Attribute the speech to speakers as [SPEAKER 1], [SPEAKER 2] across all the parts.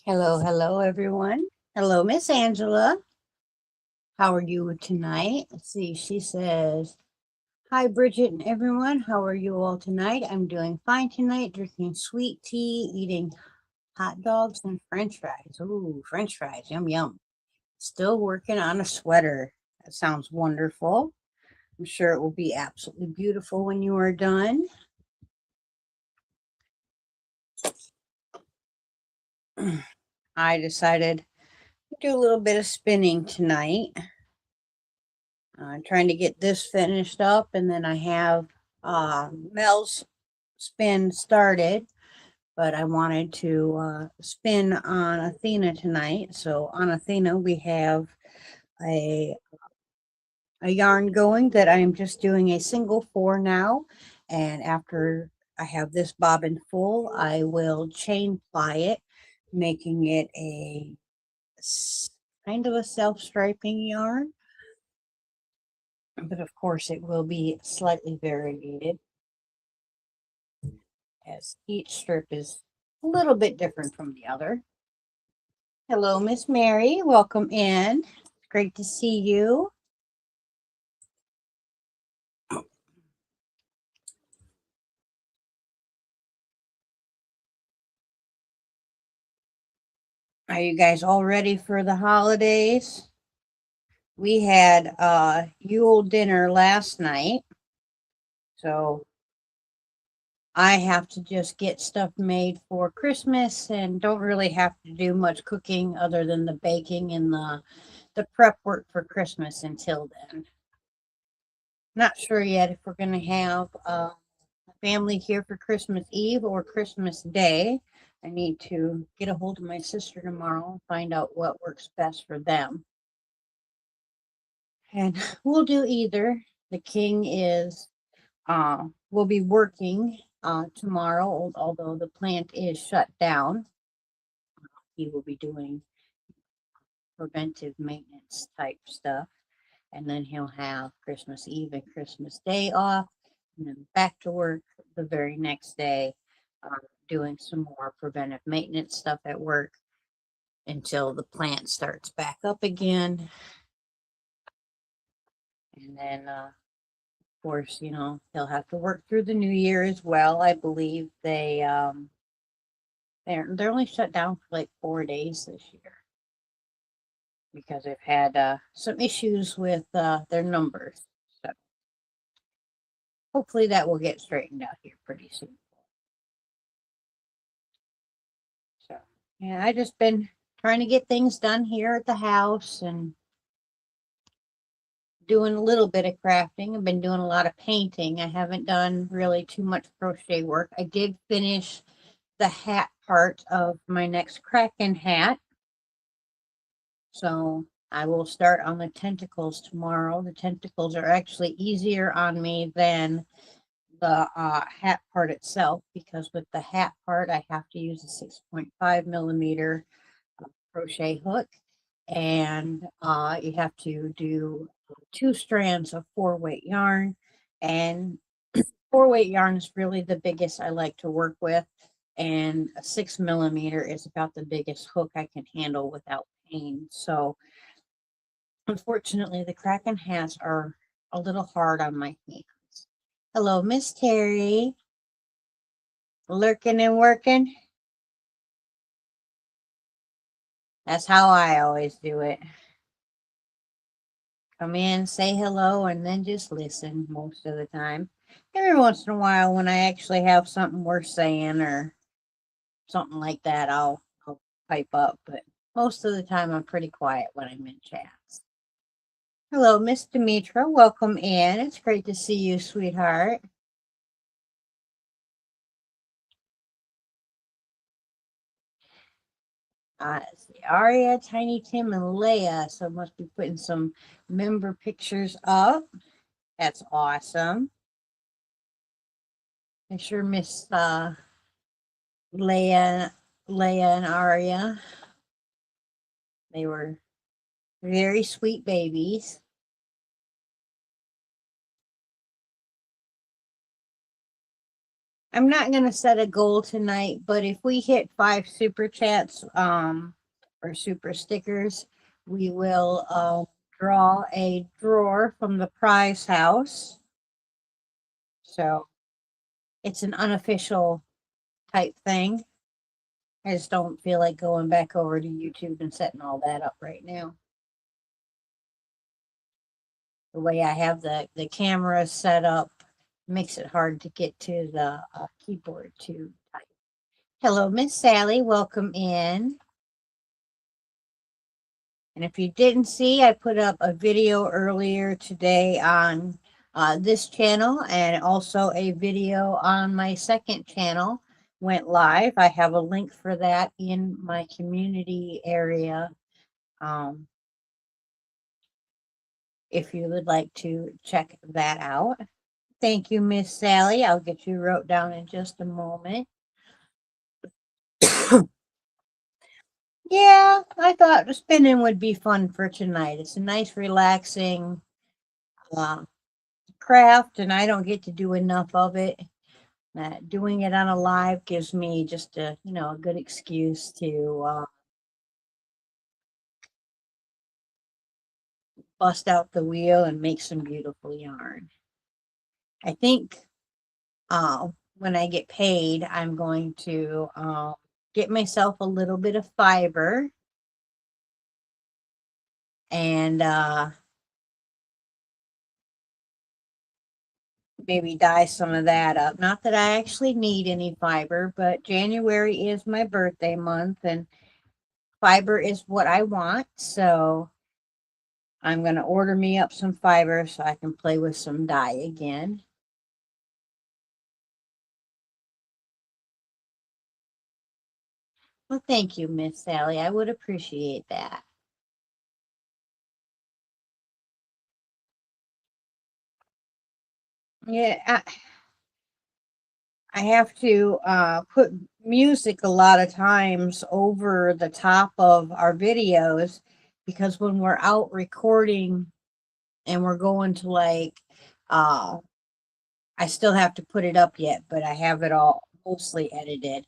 [SPEAKER 1] Hello, hello, everyone. Hello, Miss Angela. How are you tonight? Let's see. She says, "Hi, Bridget and everyone. How are you all tonight? I'm doing fine tonight, drinking sweet tea, eating hot dogs and French fries. Ooh, French fries. Yum, yum. Still working on a sweater. That sounds wonderful. I'm sure it will be absolutely beautiful when you are done." I decided to do a little bit of spinning tonight. Trying to get this finished up, and then I have Mel's spin started, but I wanted to spin on Athena tonight. So on Athena, we have a yarn going that I'm just doing a single for now, and after I have this bobbin full, I will chain ply it, making it a kind of a self-striping yarn, but of course it will be slightly variegated, as each strip is a little bit different from the other. Hello, Miss Mary. Welcome in. Great to see you. Are you guys all ready for the holidays? We had Yule dinner last night, so I have to just get stuff made for Christmas and don't really have to do much cooking other than the baking and the prep work for Christmas until then. Not sure yet if we're going to have family here for Christmas Eve or Christmas Day. I need to get a hold of my sister tomorrow and find out what works best for them. And we'll do either. The king will be working tomorrow, although the plant is shut down. He will be doing preventive maintenance type stuff. And then he'll have Christmas Eve and Christmas Day off, and then back to work the very next day, doing some more preventive maintenance stuff at work until the plant starts back up again. And then, of course, he'll have to work through the new year as well. I believe they're only shut down for like 4 days this year because they've had some issues with their numbers. So hopefully that will get straightened out here pretty soon. So yeah, I just been trying to get things done here at the house and doing a little bit of crafting. I've been doing a lot of painting. I haven't done really too much crochet work. I did finish the hat part of my next Kraken hat. So I will start on the tentacles tomorrow. The tentacles are actually easier on me than the hat part itself, because with the hat part, I have to use a 6.5 millimeter crochet hook, and you have to do 2 strands of 4-weight yarn, and 4-weight yarn is really the biggest I like to work with, and a 6 millimeter is about the biggest hook I can handle without pain. So unfortunately, the Kraken hats are a little hard on my hands. Hello, Miss Terry. Lurking and working. That's how I always do it. Come in, say hello, and then just listen most of the time. Every once in a while, when I actually have something worth saying or something like that, I'll pipe up. But most of the time, I'm pretty quiet when I'm in chats. Hello, Miss Demetra. Welcome in. It's great to see you, sweetheart. Let's see, Aria, Tiny Tim, and Leia. So must be putting some member pictures up. That's awesome. I sure miss Leia and Aria. They were very sweet babies. I'm not going to set a goal tonight, but if we hit 5 super chats or super stickers, we will draw a drawer from the prize house. So it's an unofficial type thing. I just don't feel like going back over to YouTube and setting all that up right now. The way I have the camera set up makes it hard to get to the keyboard to type. Hello, Miss Sally. Welcome in. And if you didn't see, I put up a video earlier today on this channel, and also a video on my second channel went live. I have a link for that in my community area. If you would like to check that out. Thank you, Miss Sally. I'll get you wrote down in just a moment. Yeah, I thought spinning would be fun for tonight. It's a nice, relaxing craft, and I don't get to do enough of it. Doing it on a live gives me just a a good excuse to bust out the wheel and make some beautiful yarn. I think when I get paid, I'm going to get myself a little bit of fiber and maybe dye some of that up. Not that I actually need any fiber, but January is my birthday month and fiber is what I want. So I'm going to order me up some fiber so I can play with some dye again. Well, thank you, Miss Sally. I would appreciate that. Yeah, I have to put music a lot of times over the top of our videos because when we're out recording and we're going to I still have to put it up yet, but I have it all mostly edited.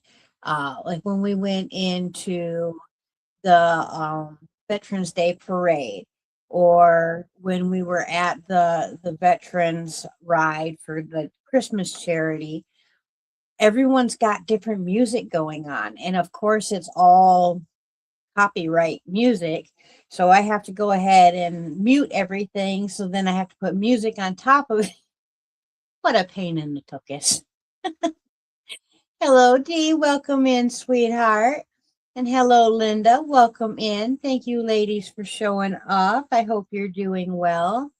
[SPEAKER 1] Like when we went into the Veterans Day parade, or when we were at the Veterans ride for the Christmas charity, everyone's got different music going on, and of course it's all copyright music, so I have to go ahead and mute everything, so then I have to put music on top of it. What a pain in the tuchus. Hello, Dee. Welcome in, sweetheart. And hello, Linda. Welcome in. Thank you, ladies, for showing up. I hope you're doing well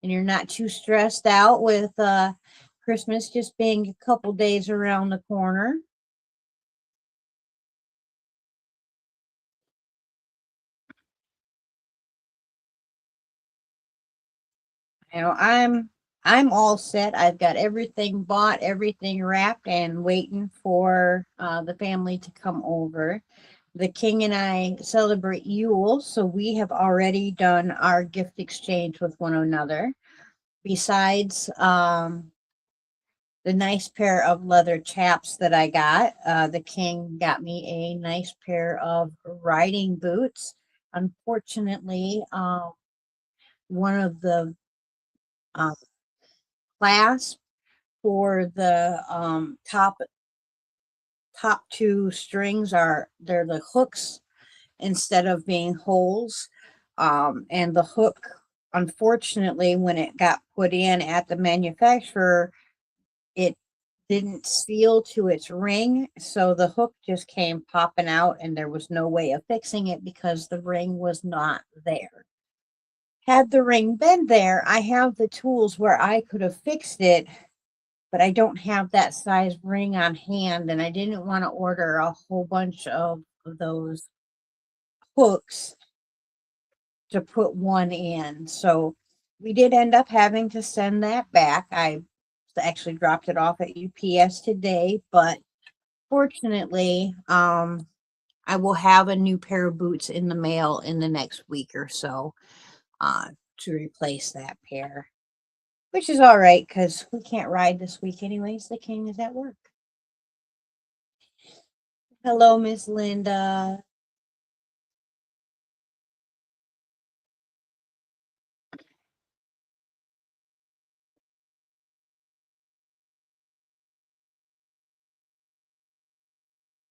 [SPEAKER 1] and you're not too stressed out with Christmas just being a couple days around the corner. I'm all set. I've got everything bought, everything wrapped, and waiting for the family to come over. The king and I celebrate Yule, so we have already done our gift exchange with one another. Besides the nice pair of leather chaps that I got, the king got me a nice pair of riding boots. Unfortunately, one of the um, clasps for the top two strings they're the hooks instead of being holes, and the hook, unfortunately, when it got put in at the manufacturer, it didn't seal to its ring, so the hook just came popping out and there was no way of fixing it because the ring was not there. Had the ring been there, I have the tools where I could have fixed it, but I don't have that size ring on hand, and I didn't want to order a whole bunch of those hooks to put one in. So we did end up having to send that back. I actually dropped it off at UPS today, but fortunately, I will have a new pair of boots in the mail in the next week or so to replace that pair, which is all right because we can't ride this week anyways. The king is at work. Hello, Miss Linda.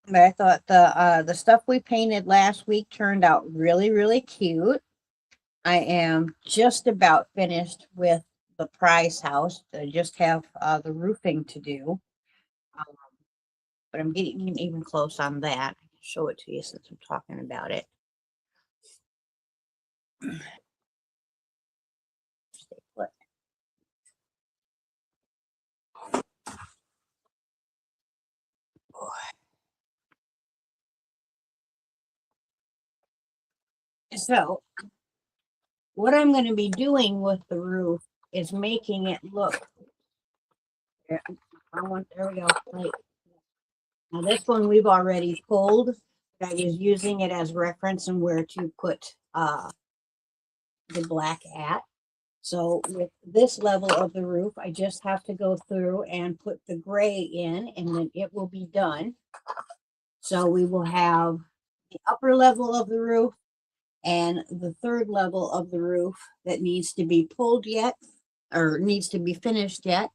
[SPEAKER 1] But I thought the stuff we painted last week turned out really, really cute. I am just about finished with the prize house. I just have the roofing to do. Um, but I'm getting even close on that. I can show it to you since I'm talking about it. Stay put. So, what I'm going to be doing with the roof is making it look. There, there we go. Right. Now, this one we've already pulled. I was using it as reference and where to put the black at. So with this level of the roof, I just have to go through and put the gray in, and then it will be done. So we will have the upper level of the roof and the third level of the roof that needs to be pulled yet, or needs to be finished yet.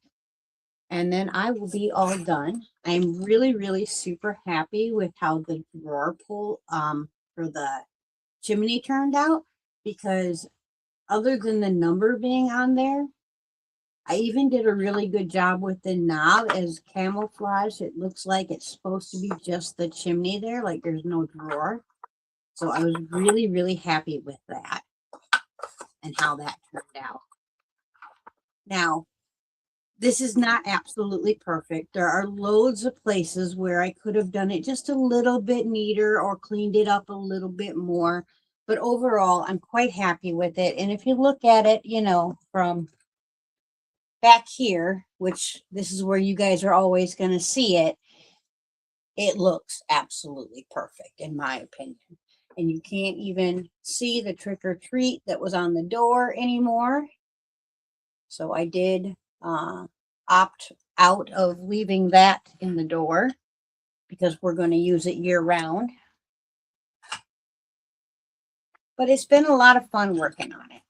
[SPEAKER 1] And then I will be all done. I'm really, really super happy with how the drawer pull for the chimney turned out, because other than the number being on there, I even did a really good job with the knob as camouflage. It looks like it's supposed to be just the chimney there, like there's no drawer. So I was really, really happy with that and how that turned out. Now, this is not absolutely perfect. There are loads of places where I could have done it just a little bit neater or cleaned it up a little bit more. But overall, I'm quite happy with it. And if you look at it, you know, from back here, which this is where you guys are always going to see it, it looks absolutely perfect in my opinion. And you can't even see the trick or treat that was on the door anymore. So I did opt out of leaving that in the door because we're going to use it year round. But it's been a lot of fun working on it.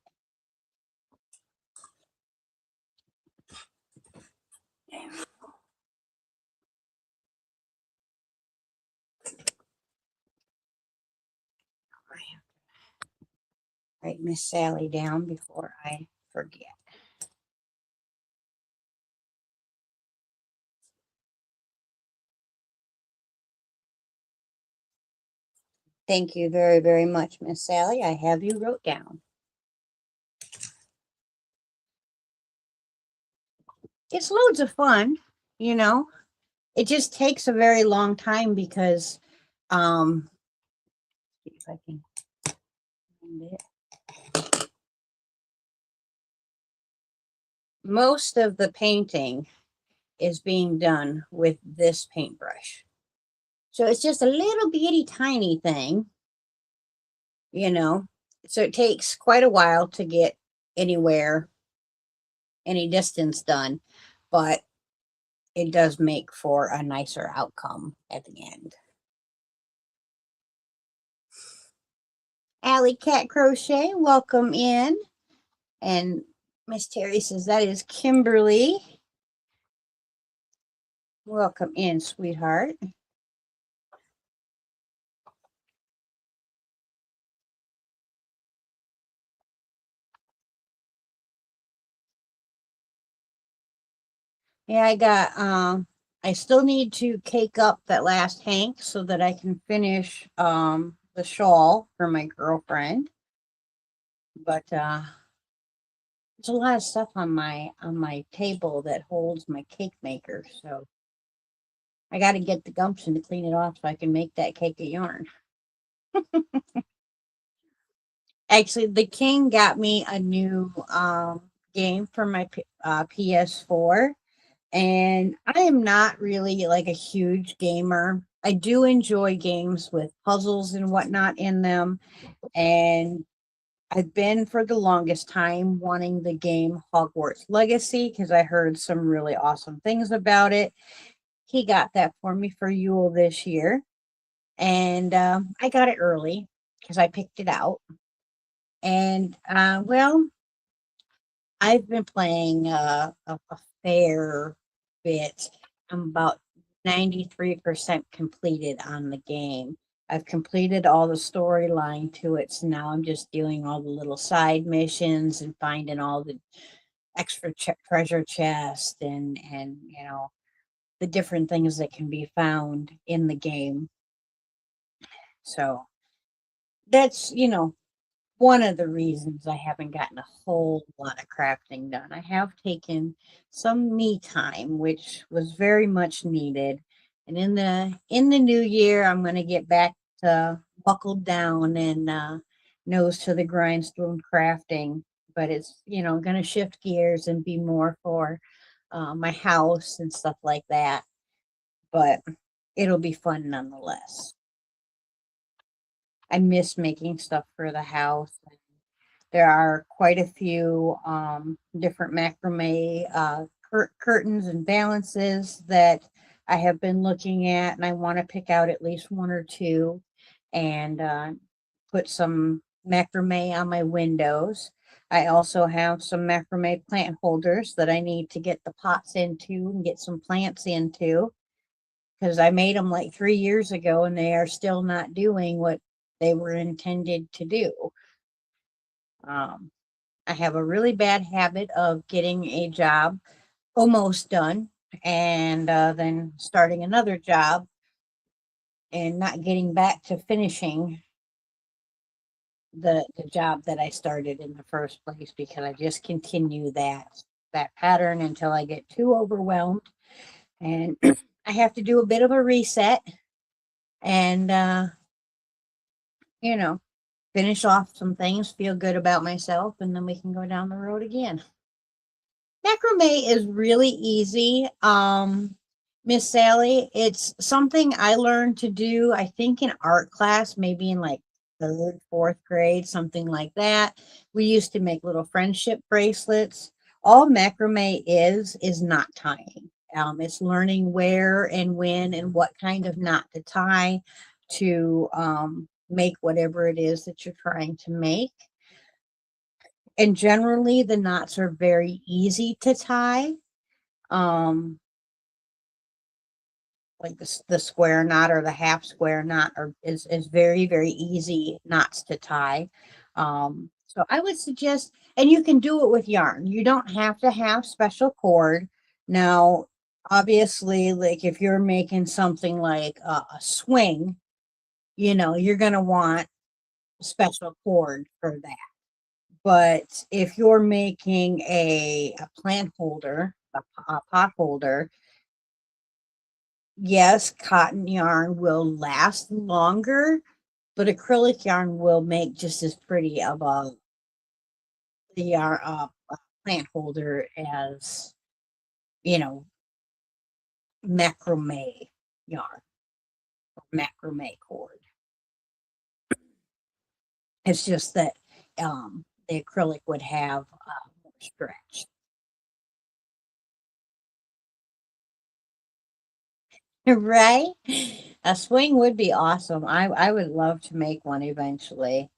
[SPEAKER 1] Write Miss Sally down before I forget. Thank you very, very much, Miss Sally. I have you wrote down. It's loads of fun, you know. It just takes a very long time because see if I can find it. Most of the painting is being done with this paintbrush. So it's just a little bitty tiny thing, you know. So it takes quite a while to get anywhere, any distance done, but it does make for a nicer outcome at the end. Alley Cat Crochet, welcome in. And Miss Terry says that is Kimberly. Welcome in, sweetheart. Yeah, I still need to cake up that last hank so that I can finish the shawl for my girlfriend. But there's a lot of stuff on my table that holds my cake maker, so I got to get the gumption to clean it off so I can make that cake of yarn. Actually, the king got me a new game for my PS4. And I am not really like a huge gamer. I do enjoy games with puzzles and whatnot in them. And I've been for the longest time wanting the game Hogwarts Legacy because I heard some really awesome things about it. He got that for me for Yule this year. And I got it early because I picked it out. And well, I've been playing a fair bit. I'm about 93% completed on the game. I've completed all the storyline to it, so now I'm just doing all the little side missions and finding all the extra treasure chest and the different things that can be found in the game. So that's one of the reasons I haven't gotten a whole lot of crafting done. I have taken some me time, which was very much needed. And in the new year, I'm going to get back to buckled down and nose to the grindstone crafting. But it's going to shift gears and be more for my house and stuff like that. But it'll be fun nonetheless. I miss making stuff for the house. There are quite a few different macrame curtains and balances that I have been looking at, and I want to pick out at least one or two and put some macrame on my windows. I also have some macrame plant holders that I need to get the pots into and get some plants into because I made them like 3 years ago and they are still not doing what they were intended to do. Um, I have a really bad habit of getting a job almost done and then starting another job and not getting back to finishing the job that I started in the first place because I just continue that pattern until I get too overwhelmed and I have to do a bit of a reset and you know finish off some things, feel good about myself, and then we can go down the road again. Macrame is really easy. Miss Sally, it's something I learned to do, I think, in art class, maybe in like third, fourth grade, something like that. We used to make little friendship bracelets. All macrame is knot tying. It's learning where and when and what kind of knot to tie to make whatever it is that you're trying to make. And generally, the knots are very easy to tie. Um, like the square knot or the half square knot is very, very easy knots to tie. So I would suggest, and you can do it with yarn. You don't have to have special cord. Now, obviously, like if you're making something like a swing, you're going to want special cord for that. But if you're making a plant holder, a pot holder, yes, cotton yarn will last longer, but acrylic yarn will make just as pretty of the yarn a plant holder as you know macrame yarn or macrame cord. It's just that the acrylic would have more stretch. Right? A swing would be awesome. I would love to make one eventually.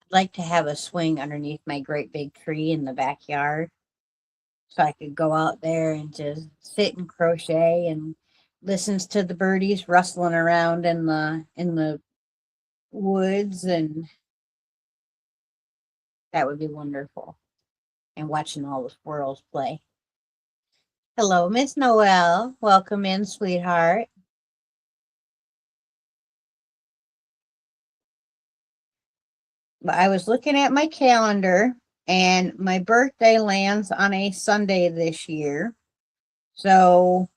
[SPEAKER 1] I'd like to have a swing underneath my great big tree in the backyard so I could go out there and just sit and crochet and listens to the birdies rustling around in the woods, and that would be wonderful. And watching all the squirrels play. Hello, Miss Noel. Welcome in, sweetheart. But I was looking at my calendar and my birthday lands on a Sunday this year. So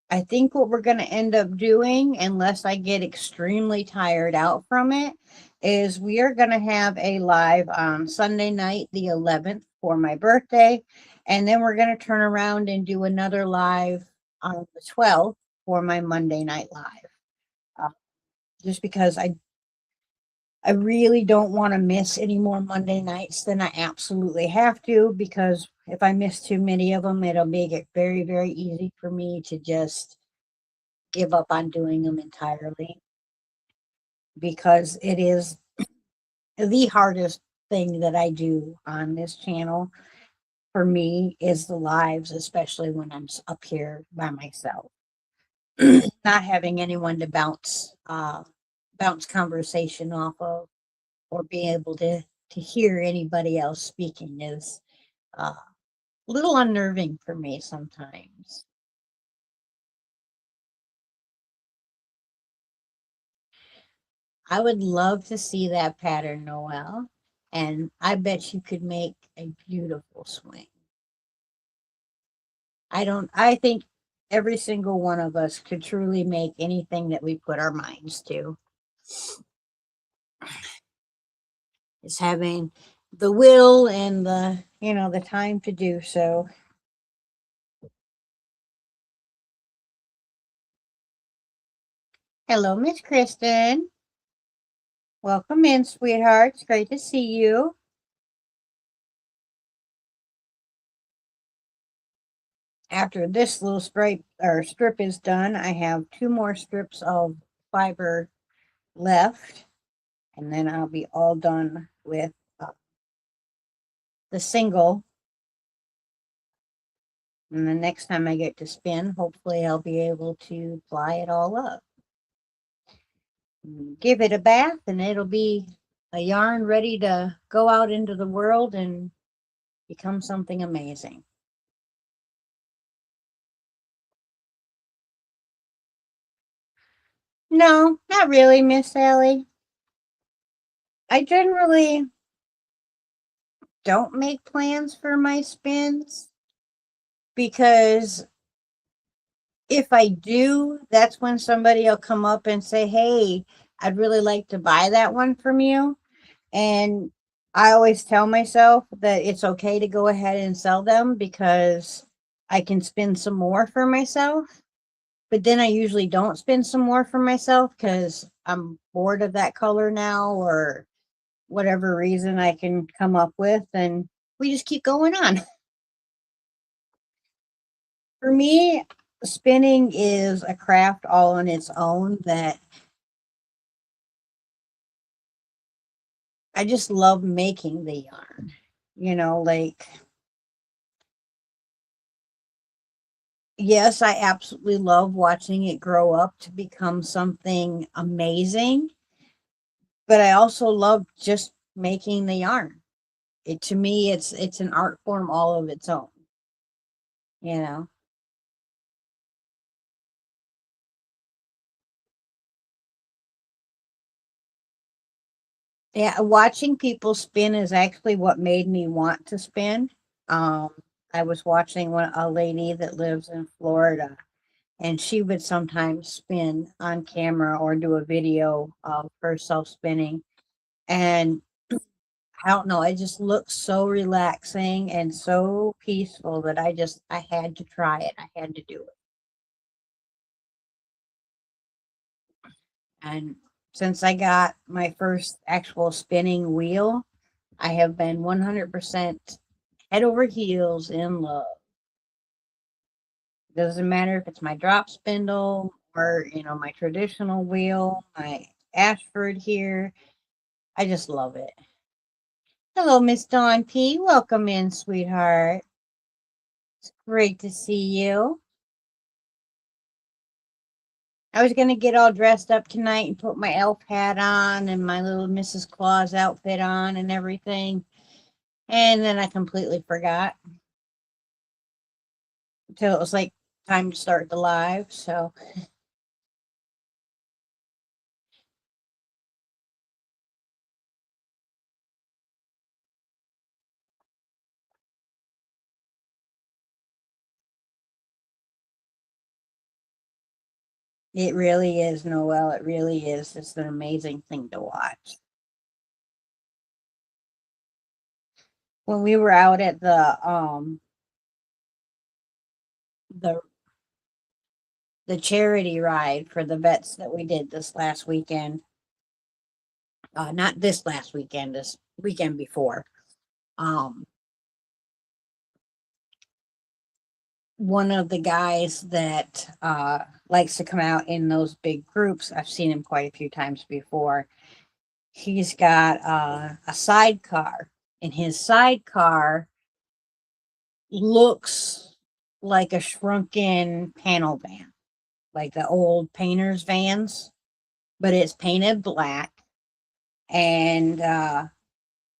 [SPEAKER 1] I think what we're going to end up doing, unless I get extremely tired out from it, is we are going to have a live on Sunday night, the 11th, for my birthday. And then we're going to turn around and do another live on the 12th for my Monday night live. Just because I really don't want to miss any more Monday nights than I absolutely have to, because if I miss too many of them, it'll make it very, very easy for me to just give up on doing them entirely because it is the hardest thing that I do on this channel for me is the lives, especially when I'm up here by myself, not having anyone to bounce conversation off of or be able to hear anybody else speaking is a little unnerving for me sometimes. I would love to see that pattern, Noelle, and I bet you could make a beautiful swing. I think every single one of us could truly make anything that we put our minds to. It's having the will and the time to do so. Hello, Miss Kristen. Welcome in, sweetheart. It's great to see you. After this little strip is done, I have 2 more strips of fiber left, and then I'll be all done with the single. And the next time I get to spin, hopefully I'll be able to ply it all up. Give it a bath, and it'll be a yarn ready to go out into the world and become something amazing. No, not really, Miss Sally. I generally don't make plans for my spins because if I do, that's when somebody will come up and say, "Hey, I'd really like to buy that one from you." And I always tell myself that it's okay to go ahead and sell them because I can spin some more for myself. But then I usually don't spin some more for myself because I'm bored of that color now or whatever reason I can come up with. And we just keep going on. For me, spinning is a craft all on its own that I just love making the yarn. Like, yes, I absolutely love watching it grow up to become something amazing, but I also love just making the yarn. To me, it's an art form all of its own, you know. Yeah, watching people spin is actually what made me want to spin. Um, I was watching a lady that lives in Florida, and she would sometimes spin on camera or do a video of herself spinning. And I don't know, it just looks so relaxing and so peaceful that I had to try it. I had to do it. And since I got my first actual spinning wheel, I have been 100% head over heels in love. Doesn't matter if it's my drop spindle or, my traditional wheel, my Ashford here. I just love it. Hello, Miss Dawn P. Welcome in, sweetheart. It's great to see you. I was going to get all dressed up tonight and put my elf hat on and my little Mrs. Claus outfit on and everything. And then I completely forgot until it was like time to start the live. So it really is, Noelle. It really is. It's an amazing thing to watch. When we were out at the the charity ride for the vets that we did this last weekend, not this last weekend, this weekend before. Um, one of the guys that likes to come out in those big groups, I've seen him quite a few times before. He's got a sidecar, and his sidecar looks like a shrunken panel van, like the old painters' vans, but it's painted black. And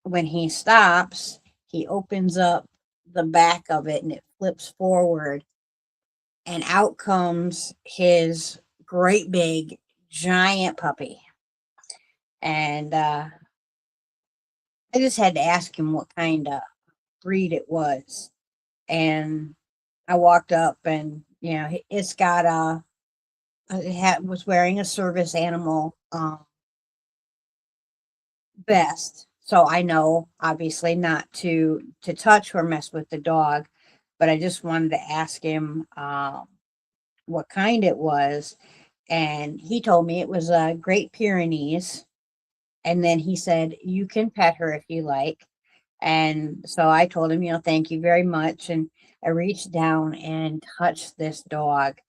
[SPEAKER 1] when he stops, he opens up the back of it and it flips forward, and out comes his great big giant puppy. And I just had to ask him what kind of breed it was. And I walked up, and it's got was wearing a service animal vest, so I know obviously not to touch or mess with the dog. But I just wanted to ask him what kind it was, and he told me it was a Great Pyrenees. And then he said, "You can pet her if you like." And so I told him, "Thank you very much." And I reached down and touched this dog.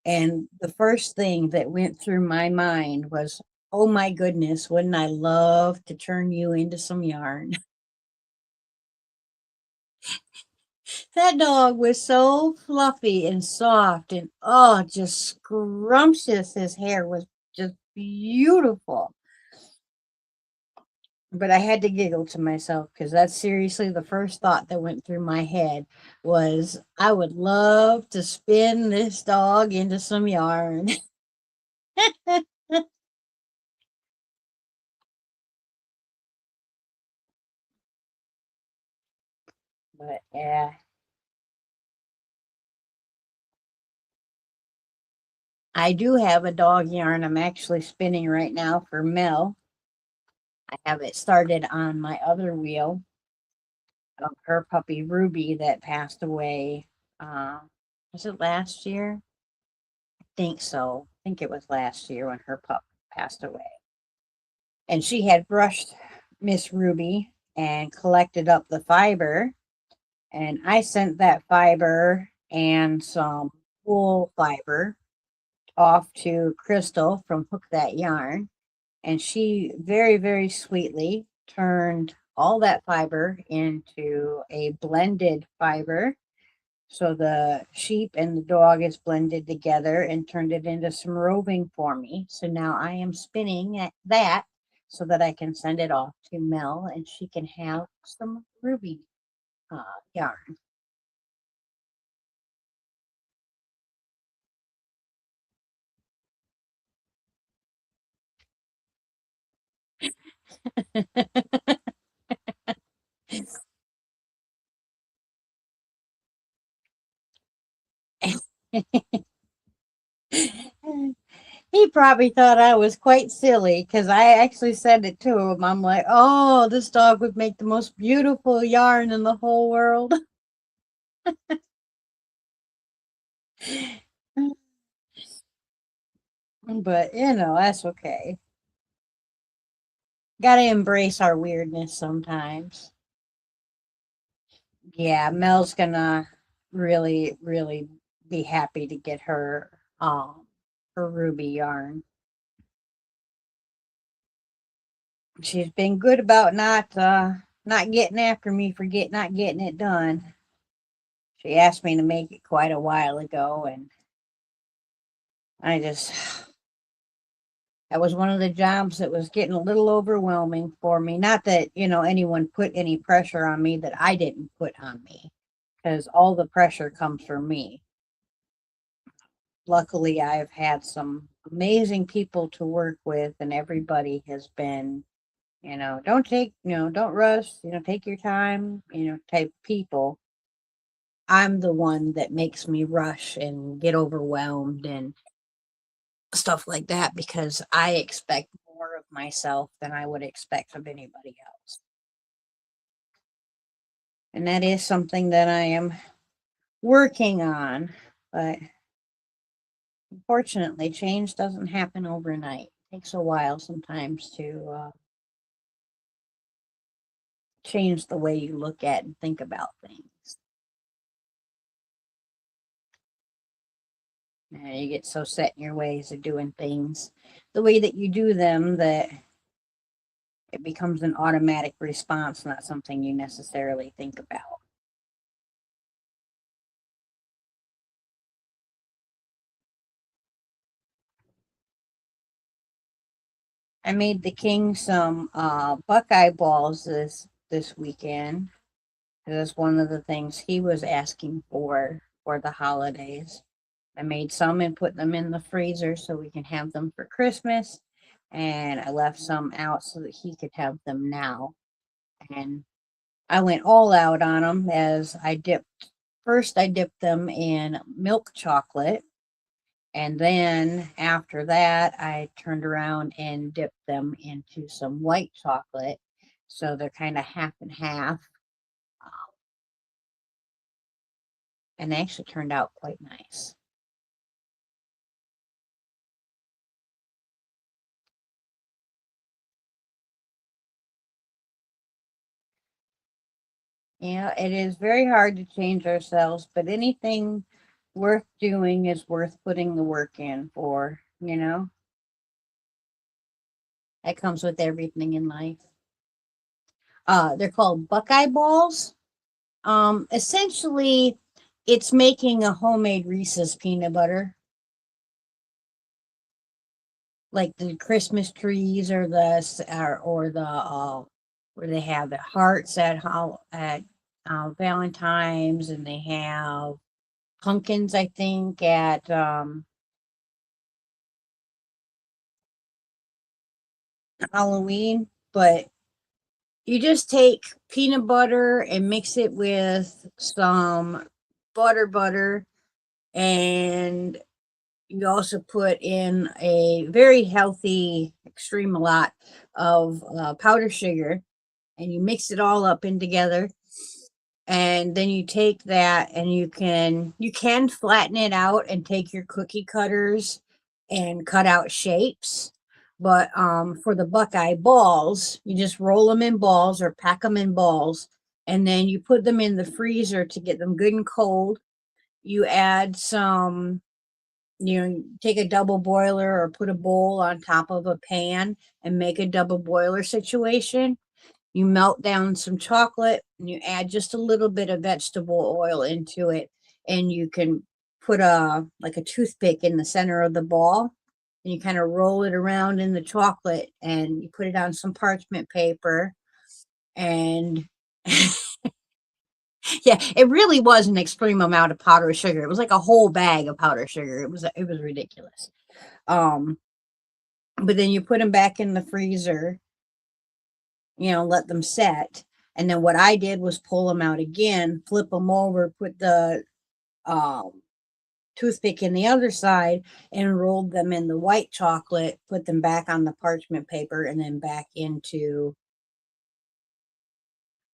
[SPEAKER 1] And the first thing that went through my mind was, "Oh my goodness, wouldn't I love to turn you into some yarn?" That dog was so fluffy and soft and, oh, just scrumptious. His hair was just beautiful. But I had to giggle to myself because that's seriously the first thought that went through my head was, I would love to spin this dog into some yarn. But yeah, I do have a dog yarn I'm actually spinning right now for Mel. I have it started on my other wheel of her puppy Ruby that passed away. Uh, was it last year? I think so. I think it was last year when her pup passed away. And she had brushed Miss Ruby and collected up the fiber. And I sent that fiber and some wool fiber off to Crystal from Hook That Yarn. And she very, very sweetly turned all that fiber into a blended fiber. So the sheep and the dog is blended together and turned it into some roving for me. So now I am spinning at that so that I can send it off to Mel and she can have some ruby yarn. He probably thought I was quite silly because I actually said it to him. I'm like, "Oh, this dog would make the most beautiful yarn in the whole world." But that's okay. Got to embrace our weirdness sometimes. Yeah, Mel's gonna really, really be happy to get her ruby yarn. She's been good about not getting after me for not getting it done. She asked me to make it quite a while ago, and I just that was one of the jobs that was getting a little overwhelming for me. Not that, anyone put any pressure on me that I didn't put on me, because all the pressure comes from me. Luckily, I've had some amazing people to work with, and everybody has been, don't rush, take your time, type people. I'm the one that makes me rush and get overwhelmed and stuff like that because I expect more of myself than I would expect of anybody else. And that is something that I am working on. But unfortunately, change doesn't happen overnight. It takes a while sometimes to change the way you look at and think about things. You get so set in your ways of doing things the way that you do them that it becomes an automatic response, not something you necessarily think about. I made the king some Buckeye balls this weekend. That's one of the things he was asking for the holidays. I made some and put them in the freezer so we can have them for Christmas. And I left some out so that he could have them now. And I went all out on them as I dipped them in milk chocolate. And then after that, I turned around and dipped them into some white chocolate. So they're kind of half and half. And they actually turned out quite nice. It is very hard to change ourselves, but anything worth doing is worth putting the work in for. That comes with everything in life. They're called Buckeye balls. Essentially, it's making a homemade Reese's peanut butter, like the Christmas trees or the where they have the hearts at Valentine's, and they have pumpkins, I think, at Halloween. But you just take peanut butter and mix it with some butter, and you also put in a very healthy, extreme a lot of powdered sugar, and you mix it all up in together. And then you take that and you can flatten it out and take your cookie cutters and cut out shapes. But for the Buckeye balls, you just roll them in balls or pack them in balls, and then you put them in the freezer to get them good and cold. You add some, take a double boiler or put a bowl on top of a pan and make a double boiler situation. You melt down some chocolate and you add just a little bit of vegetable oil into it, and you can put a toothpick in the center of the ball, and you kind of roll it around in the chocolate and you put it on some parchment paper. And yeah, it really was an extreme amount of powdered sugar. It was like a whole bag of powdered sugar. It was ridiculous. Um, but then you put them back in the freezer, let them set. And then what I did was pull them out again, flip them over, put the um, toothpick in the other side, and rolled them in the white chocolate, put them back on the parchment paper, and then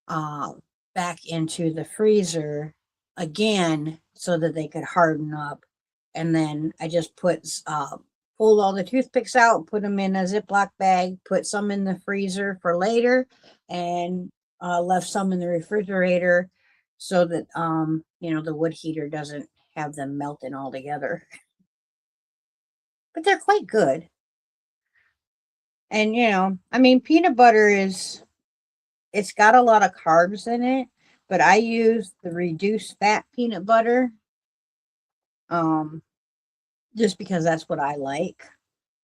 [SPEAKER 1] uh, back into the freezer again so that they could harden up. And then I just pulled all the toothpicks out, put them in a Ziploc bag, put some in the freezer for later, and left some in the refrigerator so that the wood heater doesn't have them melting all together. But they're quite good. And I mean, peanut butter it's got a lot of carbs in it, but I use the reduced fat peanut butter, um, just because that's what I like.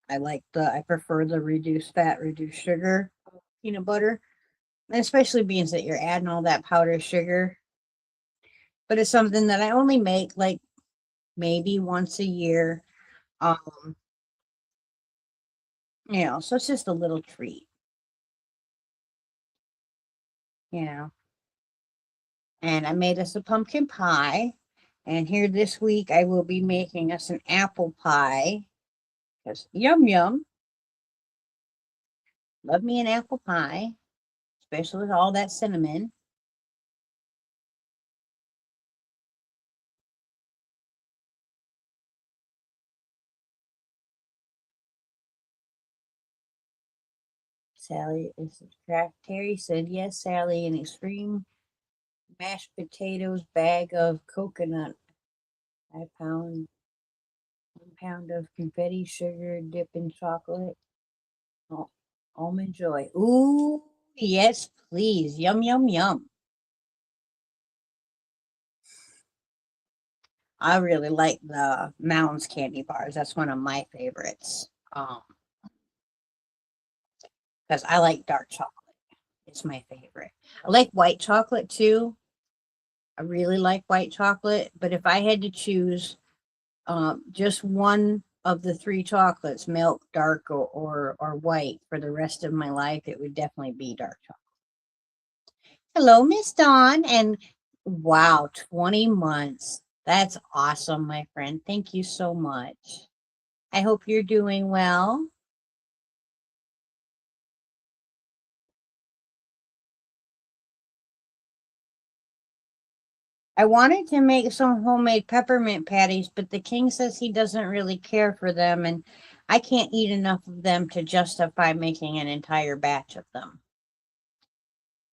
[SPEAKER 1] I prefer the reduced fat, reduced sugar peanut butter, and especially being that you're adding all that powdered sugar. But it's something that I only make like maybe once a year. Um, so it's just a little treat, you know. And I made us a pumpkin pie. And here this week, I will be making us an apple pie. Because yum yum, love me an apple pie, especially with all that cinnamon. Sally is craft. Terry said, yes, Sally, an extreme mashed potatoes bag of coconut. 5 pound. pound of confetti sugar dip in chocolate. Oh, almond joy. Ooh, yes, please. Yum, yum, yum. I really like the Mounds candy bars. That's one of my favorites. Because I like dark chocolate. It's my favorite. I like white chocolate too. I really like white chocolate, but if I had to choose just one of the three chocolates, milk, dark, or white, for the rest of my life, it would definitely be dark chocolate. Hello, Miss Dawn, and wow, 20 months. That's awesome, my friend. Thank you so much. I hope you're doing well. I wanted to make some homemade peppermint patties, but the king says he doesn't really care for them, and I can't eat enough of them to justify making an entire batch of them.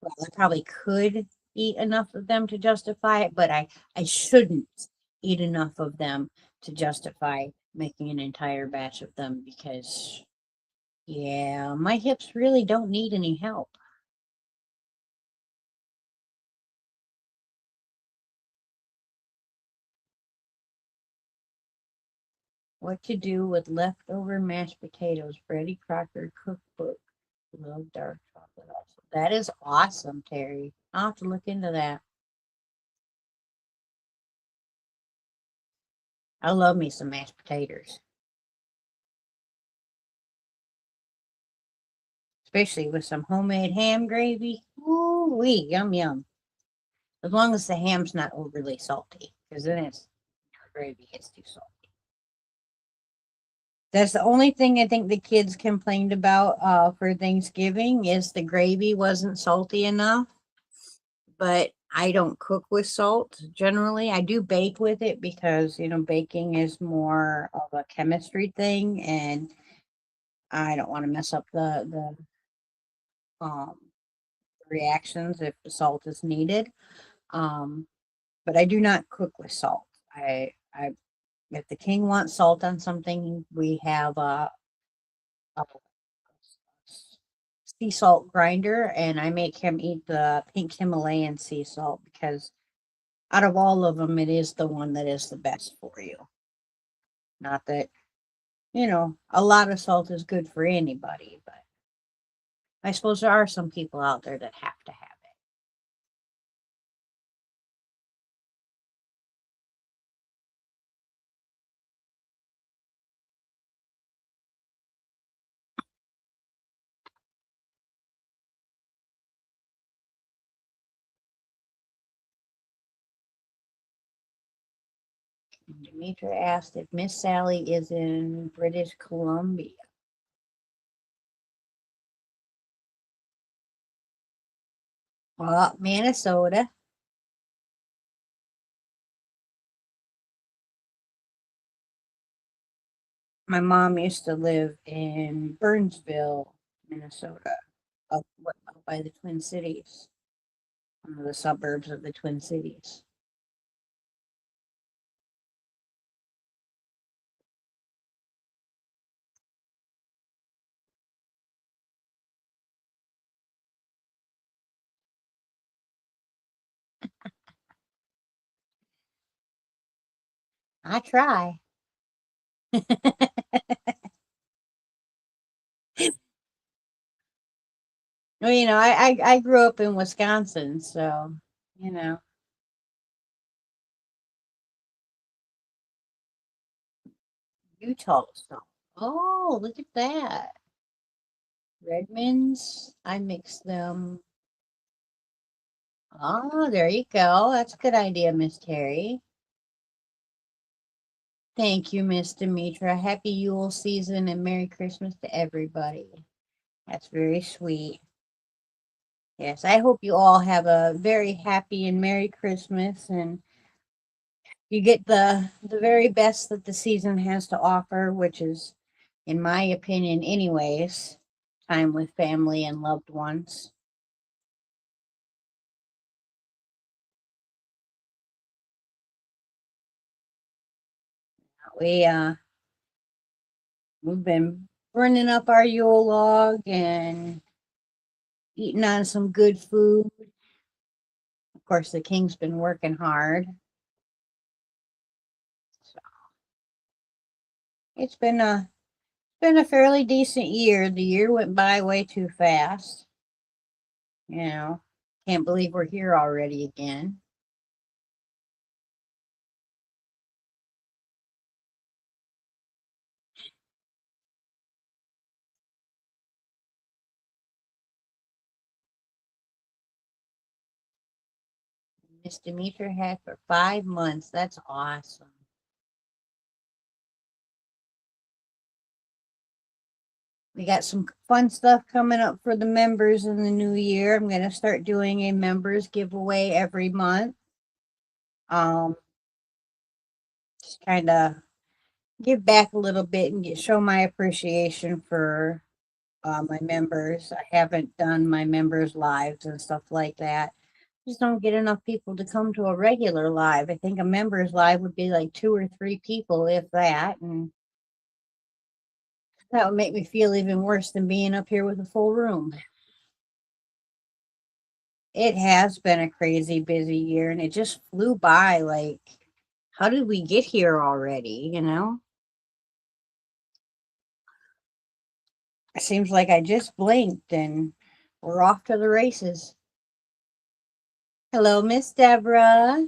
[SPEAKER 1] Well, I probably could eat enough of them to justify it, but I shouldn't eat enough of them to justify making an entire batch of them because, yeah, my hips really don't need any help. What to do with leftover mashed potatoes? Freddie Crocker cookbook. Love dark chocolate also. That is awesome, Terry. I'll have to look into that. I love me some mashed potatoes, especially with some homemade ham gravy. Ooh wee, yum yum. As long as the ham's not overly salty, because then it's gravy gets too salty. That's the only thing I think the kids complained about for Thanksgiving is the gravy wasn't salty enough. But I don't cook with salt generally. I do bake with it because, baking is more of a chemistry thing and I don't want to mess up the reactions if the salt is needed. Um, but I do not cook with salt. I if the king wants salt on something, we have a sea salt grinder and I make him eat the pink Himalayan sea salt because out of all of them, it is the one that is the best for you. Not that, a lot of salt is good for anybody, but I suppose there are some people out there that have to have it. Demetra asked if Miss Sally is in British Columbia. Well, Minnesota. My mom used to live in Burnsville, Minnesota, up by the Twin Cities, one of the suburbs of the Twin Cities. I try. Well, I grew up in Wisconsin, so you know, Utah stuff. Oh, look at that. Redmonds. I mix them. Oh, there you go. That's a good idea, Miss Terry. Thank you, Miss Demetra. Happy Yule season and Merry Christmas to everybody. That's very sweet. Yes, I hope you all have a very happy and Merry Christmas and you get the very best that the season has to offer, which is, in my opinion, anyways, time with family and loved ones. We We've been burning up our Yule log and eating on some good food. Of course, the King's been working hard. So it's been a fairly decent year. The year went by way too fast. You know, can't believe we're here already again. Miss Demetra had for 5 months. That's awesome. We got some fun stuff coming up for the members in the new year. I'm going to start doing a members giveaway every month. Just kind of give back a little bit and show my appreciation for my members. I haven't done my members lives and stuff like that. Just don't get enough people to come to a regular live. I think a members live would be like 2 or 3 people, if that, and that would make me feel even worse than being up here with a full room. It has been a crazy busy year and it just flew by. Like, how did we get here already? It seems like I just blinked and we're off to the races. Hello, Miss Deborah.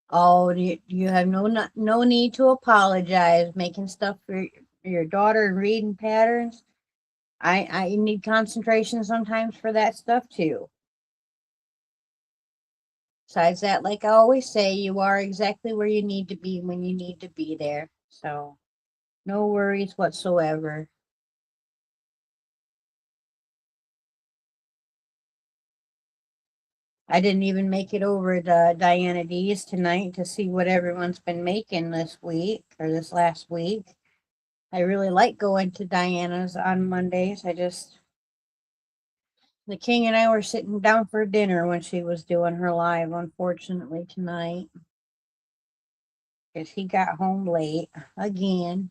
[SPEAKER 1] Oh, you have no need to apologize. Making stuff for your daughter and reading patterns. I need concentration sometimes for that stuff too. Besides that, like I always say, you are exactly where you need to be when you need to be there. So no worries whatsoever. I didn't even make it over to Diana D's tonight to see what everyone's been making this week or this last week. I really like going to Diana's on Mondays. The King and I were sitting down for dinner when she was doing her live, unfortunately, tonight. Because he got home late again.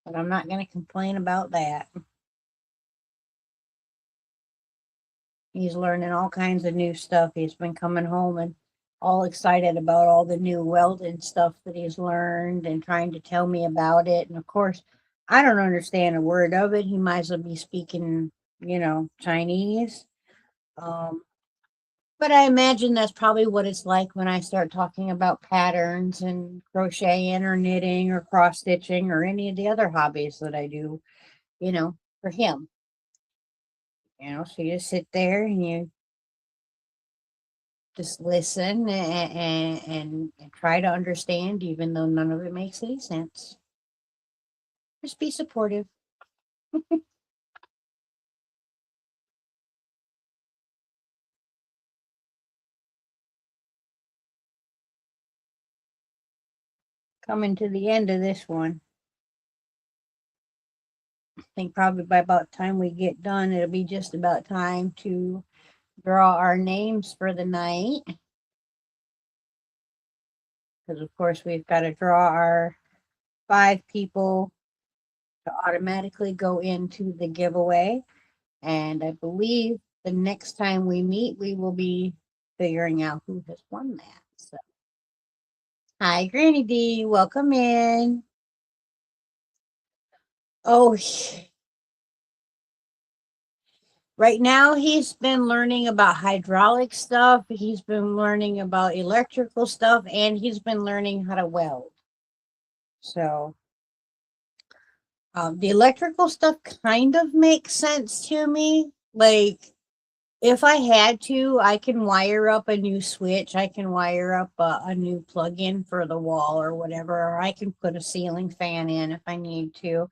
[SPEAKER 1] But I'm not going to complain about that. He's learning all kinds of new stuff. He's been coming home and all excited about all the new welding stuff that he's learned and trying to tell me about it. And of course, I don't understand a word of it. He might as well be speaking, Chinese. Um, but I imagine that's probably what it's like when I start talking about patterns and crocheting or knitting or cross stitching or any of the other hobbies that I do, for him. So you just sit there and you just listen and try to understand, even though none of it makes any sense. Just be supportive. Coming to the end of this one. I think probably by about the time we get done, it'll be just about time to draw our names for the night. Because, of course, we've got to draw our 5 people to automatically go into the giveaway. And I believe the next time we meet, we will be figuring out who has won that. So, hi, Granny D. Welcome in. Oh, right now he's been learning about hydraulic stuff. He's been learning about electrical stuff, and he's been learning how to weld. So, the electrical stuff kind of makes sense to me. Like, if I had to, I can wire up a new switch. I can wire up a new plug-in for the wall or whatever, or I can put a ceiling fan in if I need to.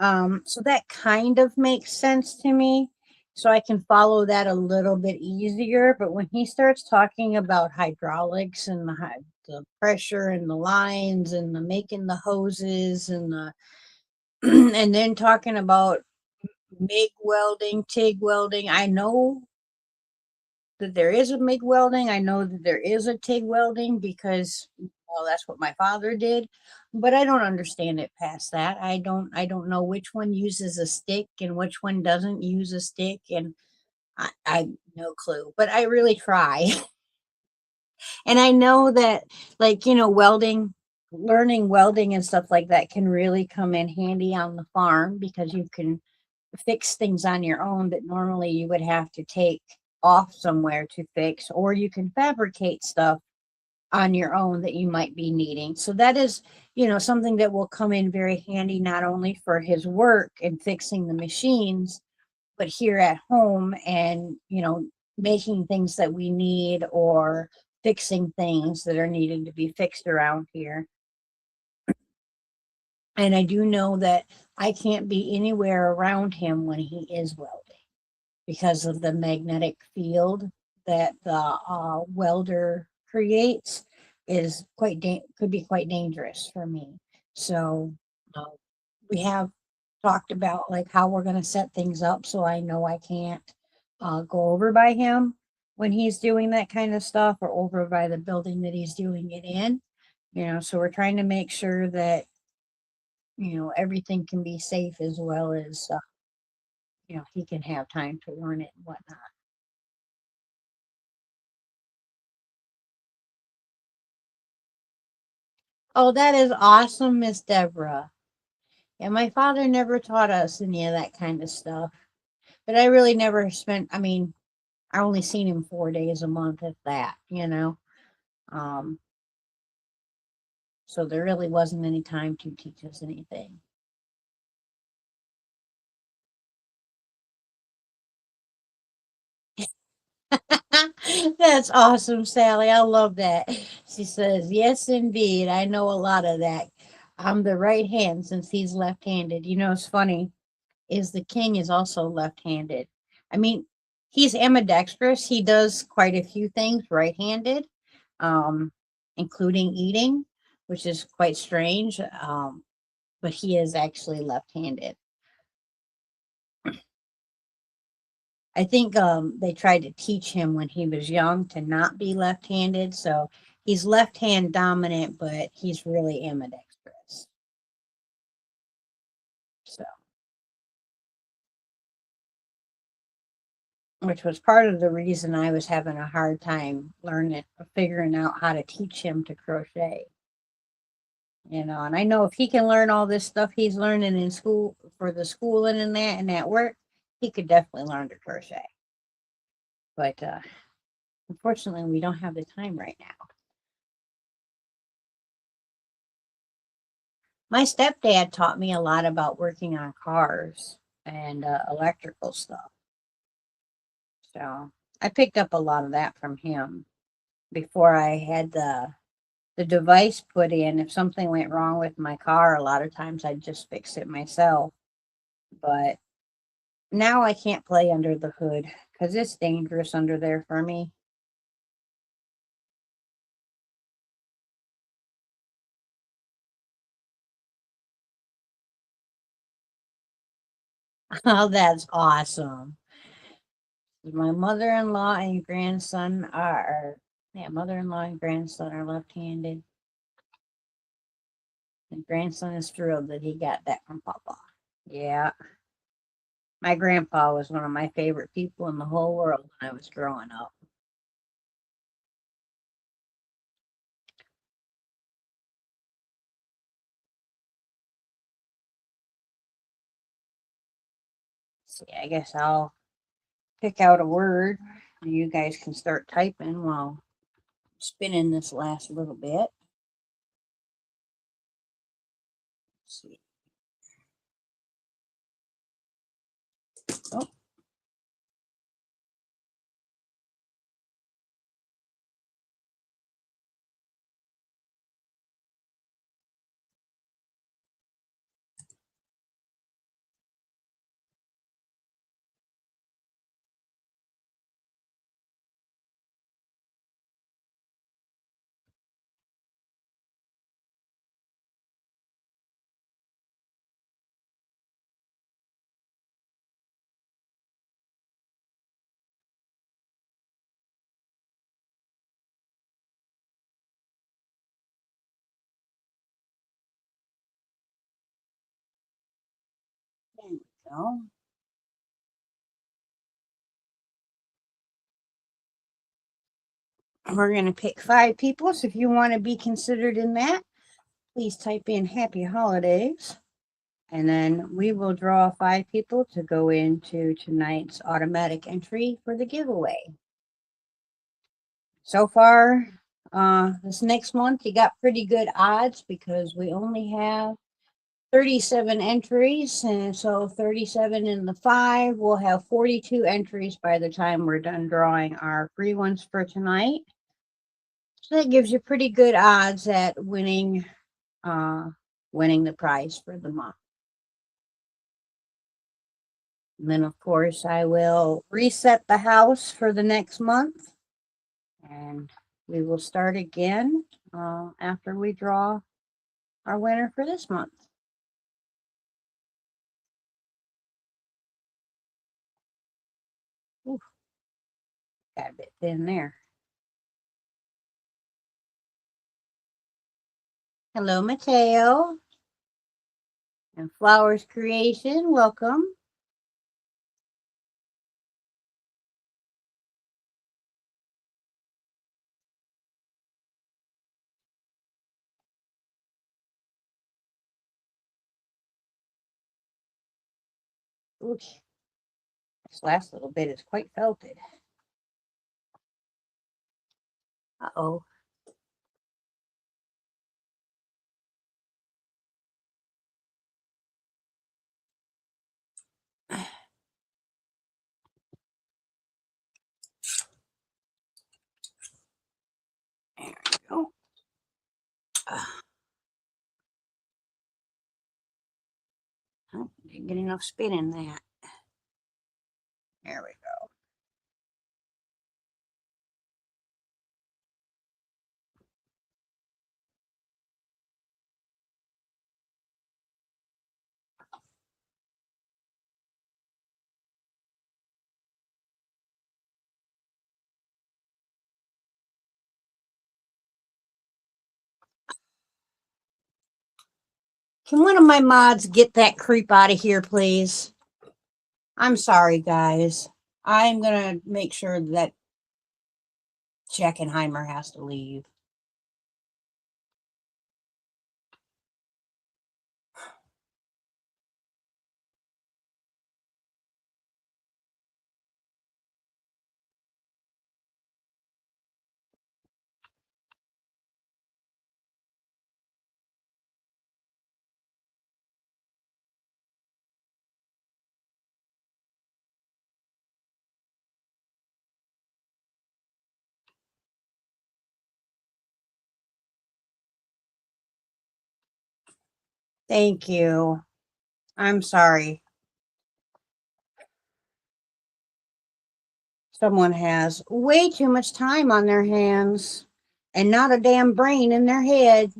[SPEAKER 1] So that kind of makes sense to me. So I can follow that a little bit easier. But when he starts talking about hydraulics and the pressure and the lines and the making the hoses and the and then talking about MIG welding, TIG welding, I know that there is a MIG welding. I know that there is a TIG welding because well, that's what my father did. But I don't understand it past that. I don't know which one uses a stick and which one doesn't use a stick, and I no clue. But I really try. And I know that, like, welding, learning welding and stuff like that can really come in handy on the farm because you can fix things on your own that normally you would have to take off somewhere to fix, or you can fabricate stuff on your own that you might be needing. So that is, something that will come in very handy not only for his work and fixing the machines, but here at home and, making things that we need or fixing things that are needing to be fixed around here. And I do know that I can't be anywhere around him when he is welding because of the magnetic field that the welder creates is could be quite dangerous for me. So uh, we have talked about like how we're going to set things up so I know I can't go over by him when he's doing that kind of stuff or over by the building that he's doing it in. So we're trying to make sure that everything can be safe as well as he can have time to learn it and whatnot. Oh, that is awesome, Miss Deborah. Yeah, my father never taught us any of that kind of stuff. But I really never spent, I mean, I only seen him 4 days a month, if that. Um, so there really wasn't any time to teach us anything. That's awesome, Sally. I love that. She says, yes, indeed. I know a lot of that. I'm the right hand since he's left handed. It's funny. Is the king is also left-handed. I mean, he's ambidextrous. He does quite a few things right-handed, um, including eating, which is quite strange. But he is actually left-handed. I think they tried to teach him when he was young to not be left-handed, so he's left-hand dominant, but he's really ambidextrous. So, which was part of the reason I was having a hard time learning, figuring out how to teach him to crochet. And I know if he can learn all this stuff he's learning in school for the schooling and that work, he could definitely learn to crochet. But unfortunately, we don't have the time right now. My stepdad taught me a lot about working on cars and electrical stuff. So I picked up a lot of that from him before I had the device put in. If something went wrong with my car, a lot of times I'd just fix it myself. But now I can't play under the hood because it's dangerous under there for me. Oh, that's awesome. My mother-in-law and grandson yeah, mother-in-law and grandson are left-handed. And grandson is thrilled that he got that from Papa. Yeah, my grandpa was one of my favorite people in the whole world when I was growing up. See, I guess I'll pick out a word. You guys can start typing while spinning this last little bit. Let's see. Oh, go. We're going to pick 5 people. So if you want to be considered in that, please type in Happy Holidays. And then we will draw 5 people to go into tonight's automatic entry for the giveaway. So far, this next month, you got pretty good odds because we only have 37 entries. And so 37 in the 5, we'll have 42 entries by the time we're done drawing our free ones for tonight. So that gives you pretty good odds at winning the prize for the month. And then, of course, I will reset the house for the next month. And we will start again after we draw our winner for this month. Ooh, got a bit thin there. Hello, Mateo. And Flowers Creation, welcome. Ooh, this last little bit is quite felted. Uh-oh. There we go. Didn't get enough spin in that. There we go. Can one of my mods get that creep out of here, please? I'm sorry, guys. I'm going to make sure that Jackenheimer has to leave. Thank you. I'm sorry. Someone has way too much time on their hands and not a damn brain in their head.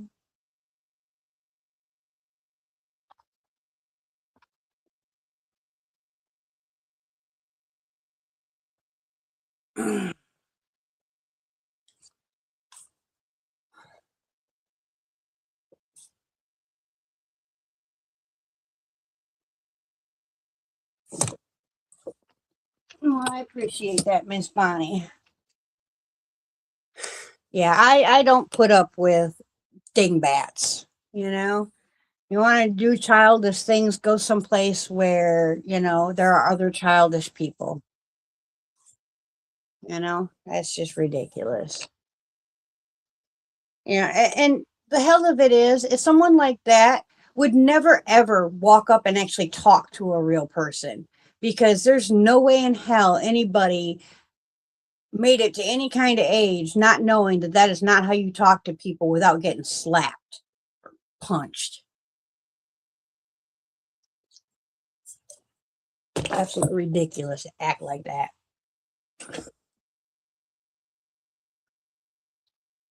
[SPEAKER 1] Well, I appreciate that, Miss Bonnie. Yeah, I don't put up with dingbats, you know. You want to do childish things, go someplace where, there are other childish people. That's just ridiculous. And the hell of it is someone like that would never ever walk up and actually talk to a real person, because there's no way in hell anybody made it to any kind of age not knowing that that is not how you talk to people without getting slapped or punched. Absolutely ridiculous to act like that.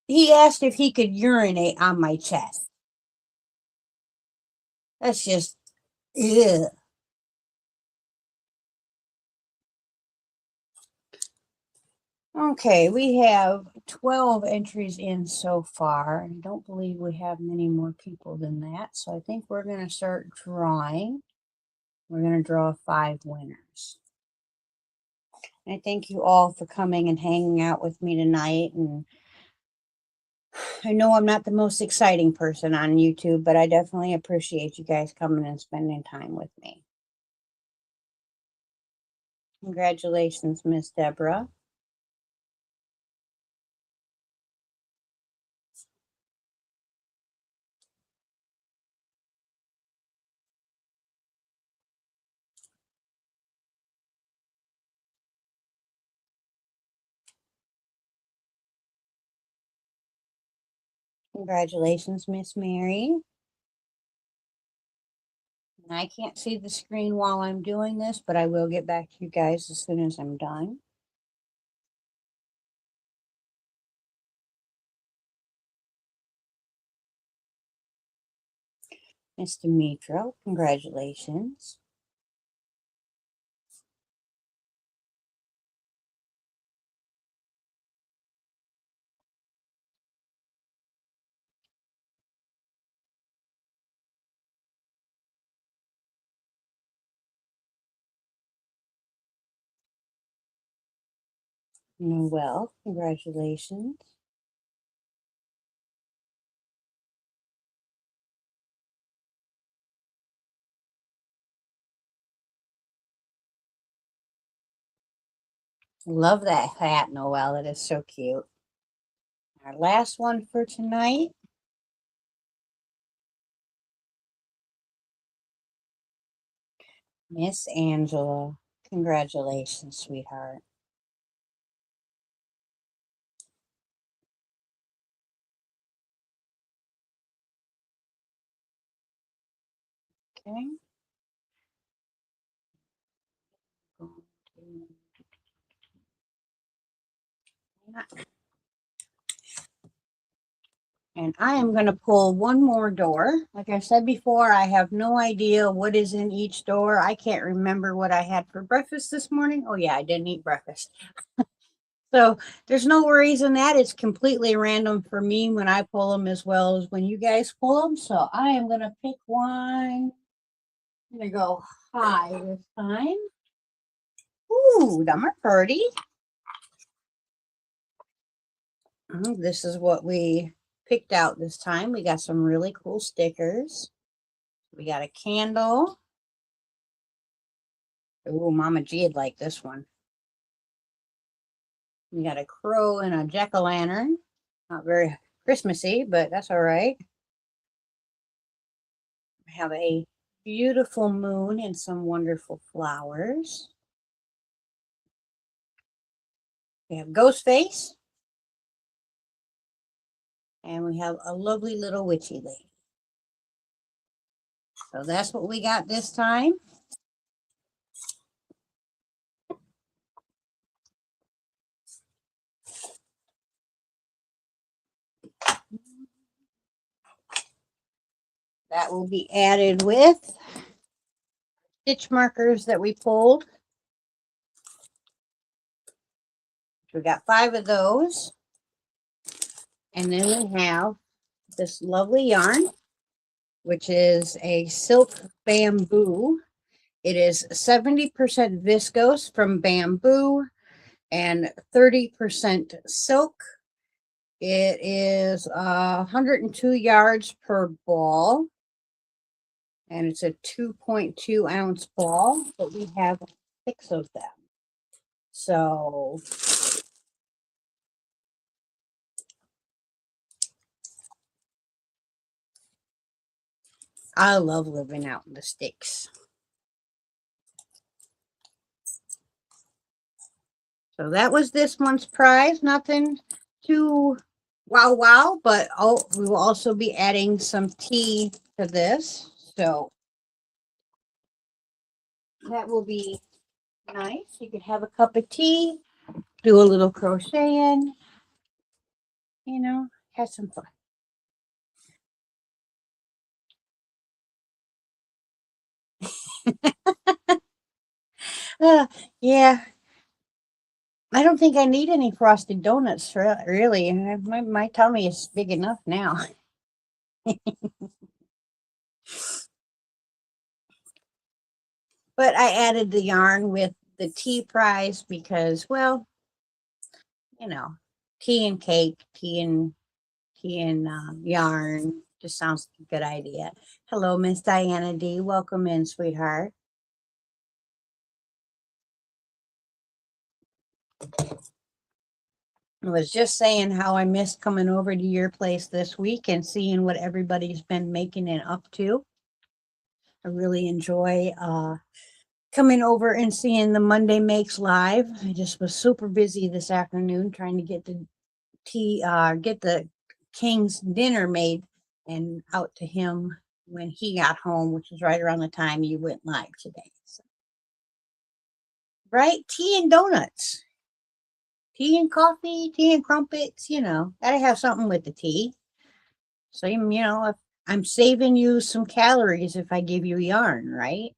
[SPEAKER 1] He asked if he could urinate on my chest. That's just, ugh. Okay, we have 12 entries in so far. I don't believe we have many more people than that. So I think we're going to start drawing. We're going to draw 5 winners. And I thank you all for coming and hanging out with me tonight. And I know I'm not the most exciting person on YouTube, but I definitely appreciate you guys coming and spending time with me. Congratulations, Miss Deborah. Congratulations, Miss Mary. And I can't see the screen while I'm doing this, but I will get back to you guys as soon as I'm done. Miss Demetro, congratulations. Noel, congratulations. Love that hat, Noel. It is so cute. Our last one for tonight. Miss Angela, congratulations, sweetheart. Okay. And I am going to pull one more door. Like I said before, I have no idea what is in each door. I can't remember what I had for breakfast this morning. Oh yeah, I didn't eat breakfast. So there's no worries in that. It's completely random for me when I pull them as well as when you guys pull them. So I am going to pick one. I'm going to go high this time. Ooh, them are pretty. This is what we picked out this time. We got some really cool stickers. We got a candle. Ooh, Mama G would like this one. We got a crow and a jack-o'-lantern. Not very Christmassy, but that's all right. We have a beautiful moon and some wonderful flowers. We have Ghostface. And we have a lovely little witchy lady. So that's what we got this time. That will be added with stitch markers that we pulled. We got 5 of those. And then we have this lovely yarn, which is a silk bamboo. It is 70% viscose from bamboo and 30% silk. It is 102 yards per ball. And it's a 2.2 ounce ball, but we have 6 of them. So I love living out in the sticks. So that was this month's prize. Nothing too wow, but we will also be adding some tea to this. So that will be nice. You could have a cup of tea, do a little crocheting, you know, have some fun. Yeah, I don't think I need any frosted donuts, really. My tummy is big enough now. But I added the yarn with the tea prize because, well, you know, tea and cake, tea and yarn just sounds like a good idea. Hello, Miss Diana D. Welcome in, sweetheart. I was just saying how I missed coming over to your place this week and seeing what everybody's been making and up to. I really enjoy coming over and seeing the Monday Makes Live. I just was super busy this afternoon trying to get get the King's dinner made and out to him when he got home, which was right around the time you went live today. So, right? Tea and donuts, tea and coffee, tea and crumpets, gotta have something with the tea. So, if I'm saving you some calories if I give you yarn, right?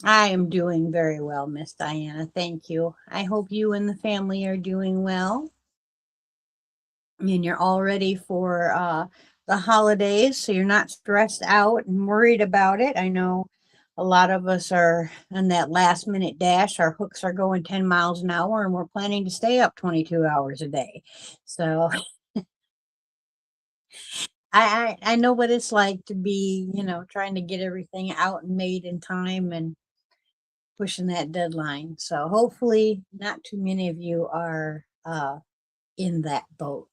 [SPEAKER 1] I am doing very well, Miss Diana. Thank you. I hope you and the family are doing well. And you're all ready for the holidays, so you're not stressed out and worried about it. I know a lot of us are on that last minute dash. Our hooks are going 10 miles an hour, and we're planning to stay up 22 hours a day. So I know what it's like to be, trying to get everything out and made in time and pushing that deadline. So hopefully, not too many of you are in that boat.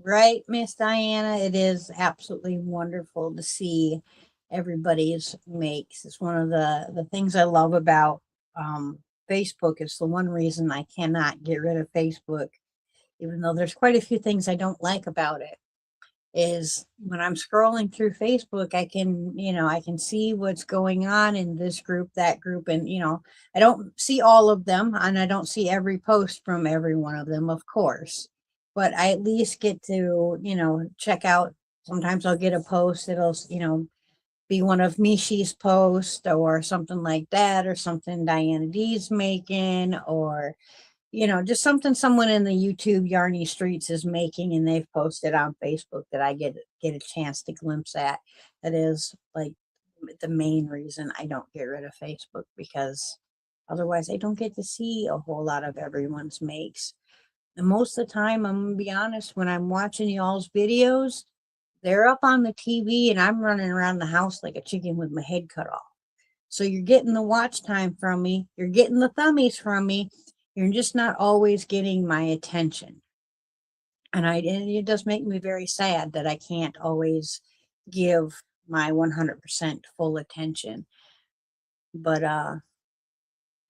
[SPEAKER 1] Right, Miss Diana? It is absolutely wonderful to see everybody's makes. It's one of the things I love about Facebook. It's the one reason I cannot get rid of Facebook, even though there's quite a few things I don't like about it. Is when I'm scrolling through Facebook, I can see what's going on in this group, that group, and I don't see all of them, and I don't see every post from every one of them, of course, but I at least get to, check out. Sometimes I'll get a post, it'll, be one of Mishi's posts or something like that, or something Diana D's making, or just something someone in the YouTube Yarny Streets is making and they've posted on Facebook that I get a chance to glimpse at. That is like the main reason I don't get rid of Facebook, because otherwise I don't get to see a whole lot of everyone's makes. And most of the time, I'm gonna be honest, when I'm watching y'all's videos, they're up on the TV and I'm running around the house like a chicken with my head cut off. So you're getting the watch time from me, you're getting the thummies from me, you're just not always getting my attention. And it does make me very sad that I can't always give my 100% full attention. But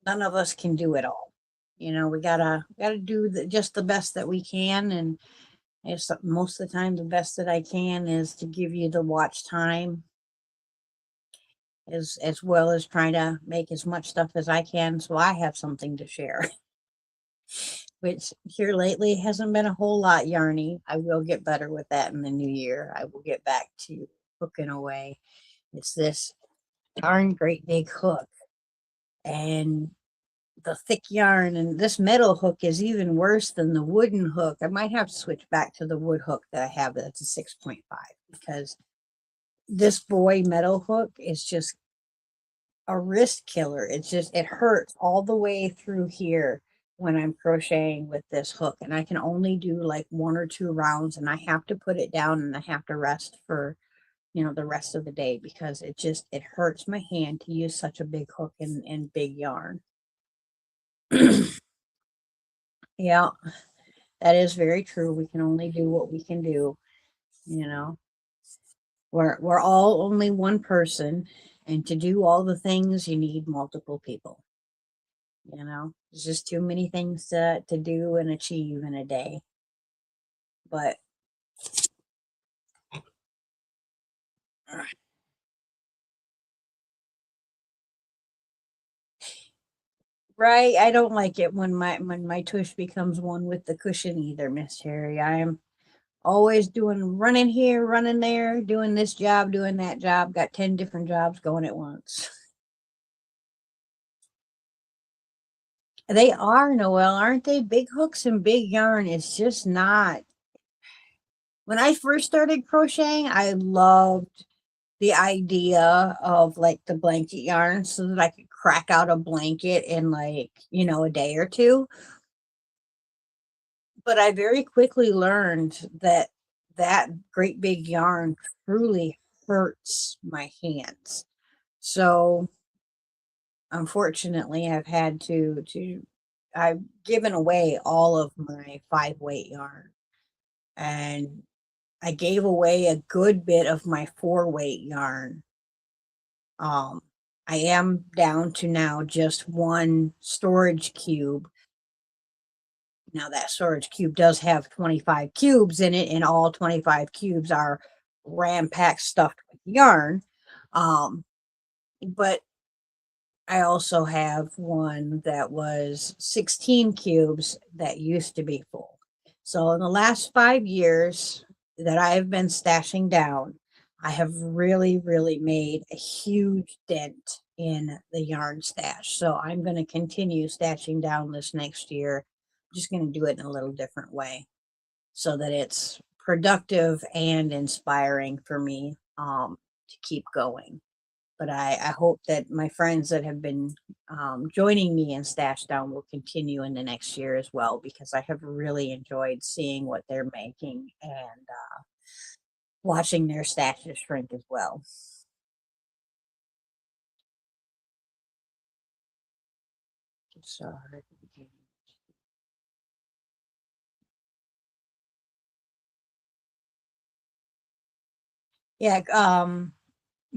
[SPEAKER 1] none of us can do it all. We gotta do just the best that we can, and most of the time the best that I can is to give you the watch time, as well as trying to make as much stuff as I can so I have something to share. Which here lately hasn't been a whole lot yarny. I will get better with that in the new year. I will get back to hooking away. It's this darn great big hook and the thick yarn, and this metal hook is even worse than the wooden hook. I might have to switch back to the wood hook that I have that's a 6.5, because this boy metal hook is just a wrist killer. It hurts all the way through here when I'm crocheting with this hook, and I can only do like 1 or 2 rounds, and I have to put it down and I have to rest for the rest of the day, because it hurts my hand to use such a big hook and big yarn. Yeah, that is very true. We can only do what we can do. You know, we're all only one person, and to do all the things you need multiple people. There's just too many things to do and achieve in a day. But right, I don't like it when my tush becomes one with the cushion either, Miss Cherry. I am always running here, running there, doing this job, doing that job, got 10 different jobs going at once. They are, Noel, aren't they? Big hooks and big yarn is just not. When I first started crocheting, I loved the idea of like the blanket yarn so that I could crack out a blanket in like, a day or two. But I very quickly learned that that great big yarn truly hurts my hands. So unfortunately, I've had to I've given away all of my 5 weight yarn, and I gave away a good bit of my 4 weight yarn. Um, I am down to now just one storage cube. Now that storage cube does have 25 cubes in it, and all 25 cubes are ram-packed stuffed with yarn. Um, but I also have one that was 16 cubes that used to be full. So in the last 5 years that I have been stashing down, I have really, really made a huge dent in the yarn stash. So I'm going to continue stashing down this next year. I'm just going to do it in a little different way so that it's productive and inspiring for me to keep going. But I hope that my friends that have been joining me in Stash Down will continue in the next year as well, because I have really enjoyed seeing what they're making and watching their stashes shrink as well. Sorry. Yeah,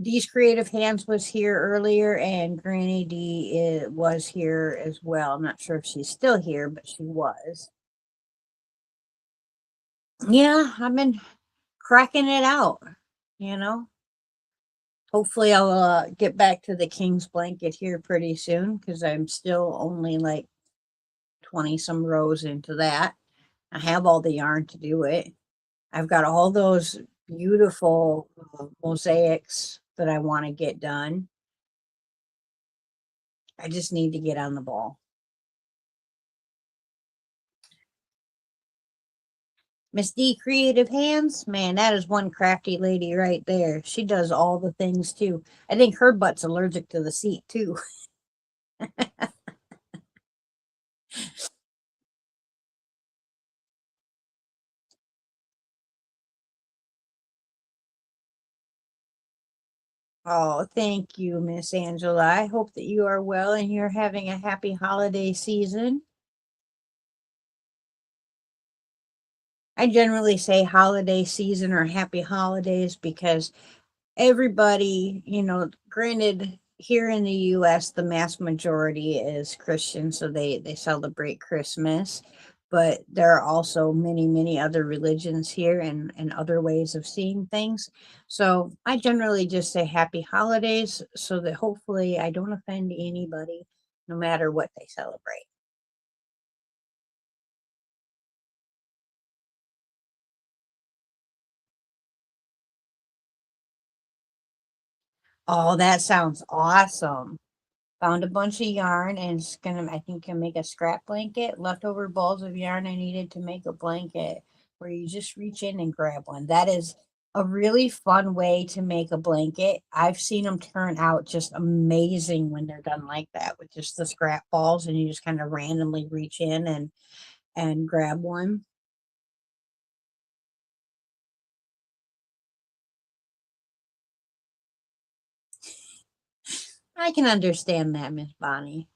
[SPEAKER 1] Dee's Creative Hands was here earlier, and Granny D was here as well. I'm not sure if she's still here, but she was. Yeah, I've been cracking it out, you know. Hopefully, I'll get back to the King's blanket here pretty soon because I'm still only like 20 some rows into that. I have all the yarn to do it. I've got all those beautiful mosaics that I want to get done. I just need to get on the ball. Miss D Creative Hands, man, that is one crafty lady right there. She does all the things too. I think her butt's allergic to the seat too. Oh, thank you, Miss Angela. I hope that you are well and you're having a happy holiday season. I generally say holiday season or happy holidays because everybody, granted, here in the US, the mass majority is Christian, so they celebrate Christmas. But there are also many, many other religions here and other ways of seeing things. So I generally just say happy holidays so that hopefully I don't offend anybody, no matter what they celebrate. Oh, that sounds awesome. Found a bunch of yarn and it's gonna, I think, can make a scrap blanket. Leftover balls of yarn I needed to make a blanket where you just reach in and grab one. That is a really fun way to make a blanket. I've seen them turn out just amazing when they're done like that with just the scrap balls and you just kind of randomly reach in and grab one. I can understand that, Miss Bonnie.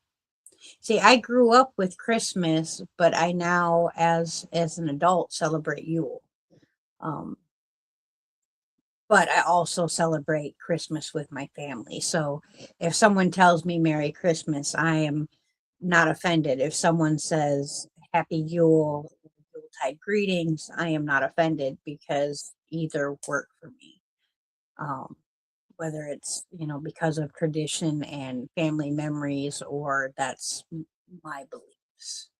[SPEAKER 1] See, I grew up with Christmas, but I now, as an adult, celebrate Yule. Um, but I also celebrate Christmas with my family. So if someone tells me Merry Christmas, I am not offended. If someone says Happy Yule, Yuletide greetings, I am not offended because either work for me. Um, whether it's, because of tradition and family memories or that's my beliefs.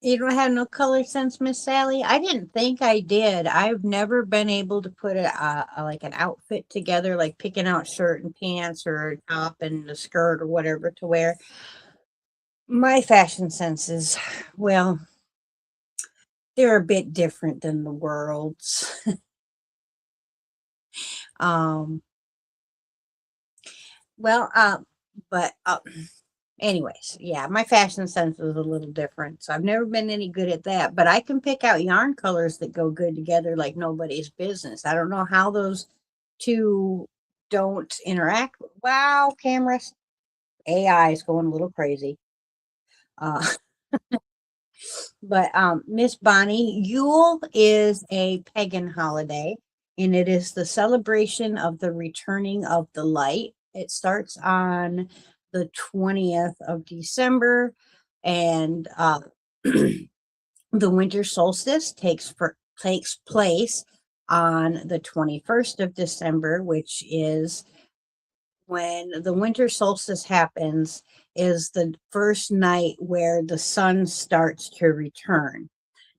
[SPEAKER 1] You don't have no color sense, Miss Sally? I didn't think I did. I've never been able to put like an outfit together, like picking out shirt and pants or a top and a skirt or whatever to wear. My fashion senses, well, they're a bit different than the world's. um, well, but anyways, yeah, my fashion sense is a little different. So I've never been any good at that, but I can pick out yarn colors that go good together like nobody's business. I don't know how those two don't interact. Wow, cameras. AI is going a little crazy. Uh, but Miss Bonnie, Yule is a pagan holiday, and it is the celebration of the returning of the light. It starts on the 20th of December, and the winter solstice takes place on the 21st of December, which is when the winter solstice happens, is the first night where the sun starts to return.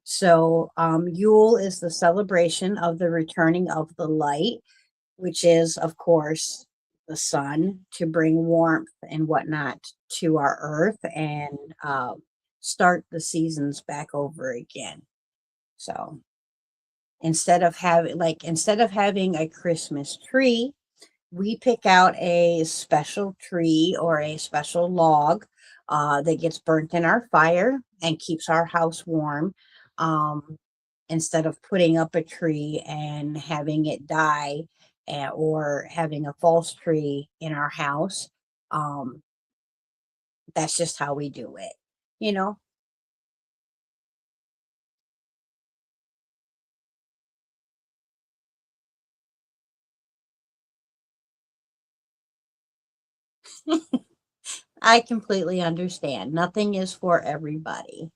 [SPEAKER 1] So, Yule is the celebration of the returning of the light, which is, of course, the sun to bring warmth and whatnot to our earth and start the seasons back over again. So, instead of having a Christmas tree, we pick out a special tree or a special log that gets burnt in our fire and keeps our house warm, um, instead of putting up a tree and having it die, or having a false tree in our house. Um, that's just how we do it, you know. I completely understand. Nothing is for everybody.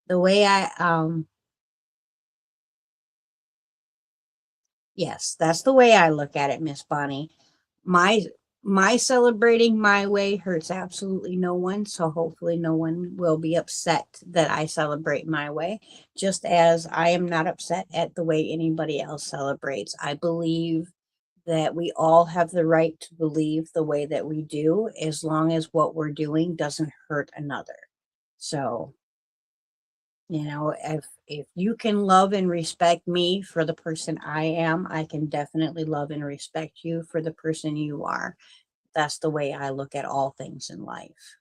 [SPEAKER 1] The way yes, that's the way I look at it, Miss Bonnie. My my celebrating my way hurts absolutely no one, so hopefully no one will be upset that I celebrate my way, just as I am not upset at the way anybody else celebrates. I believe that we all have the right to believe the way that we do, as long as what we're doing doesn't hurt another. So, if you can love and respect me for the person I am, I can definitely love and respect you for the person you are. That's the way I look at all things in life.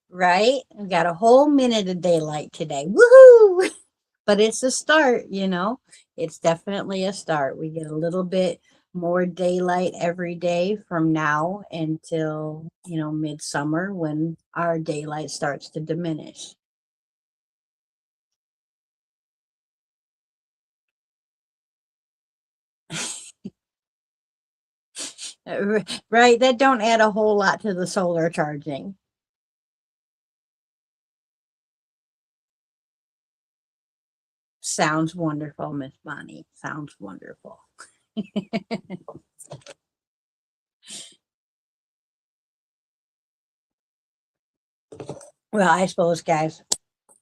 [SPEAKER 1] Right? We got a whole minute of daylight today. Woohoo! But it's a start. It's definitely a start. We get a little bit more daylight every day from now until, midsummer, when our daylight starts to diminish. Right? That don't add a whole lot to the solar charging. Sounds wonderful, Miss Bonnie. Sounds wonderful. Well, I suppose, guys,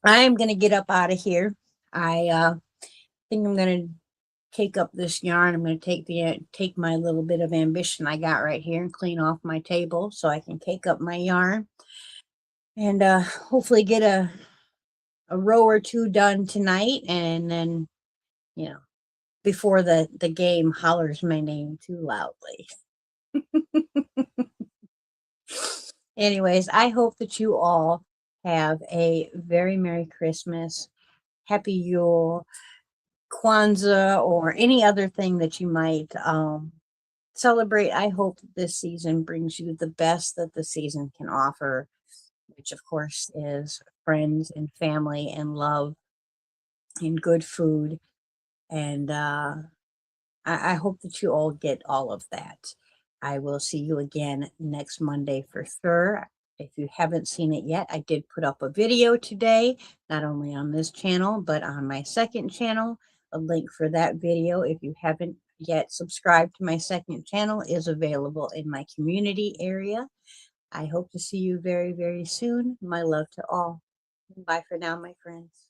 [SPEAKER 1] I'm gonna get up out of here. I think I'm gonna take up this yarn. I'm gonna take my little bit of ambition I got right here and clean off my table so I can take up my yarn and hopefully get a row or two done tonight, and then, you know before the game hollers my name too loudly. Anyways, I hope that you all have a very Merry Christmas, Happy Yule, Kwanzaa, or any other thing that you might celebrate. I hope that this season brings you the best that the season can offer, which of course is friends and family and love and good food. And I hope that you all get all of that. I will see you again next Monday for sure. If you haven't seen it yet, I did put up a video today, not only on this channel, but on my second channel. A link for that video if you haven't yet subscribed to my second channel is available in my community area. I hope to see you very, very soon. My love to all. Bye for now, my friends.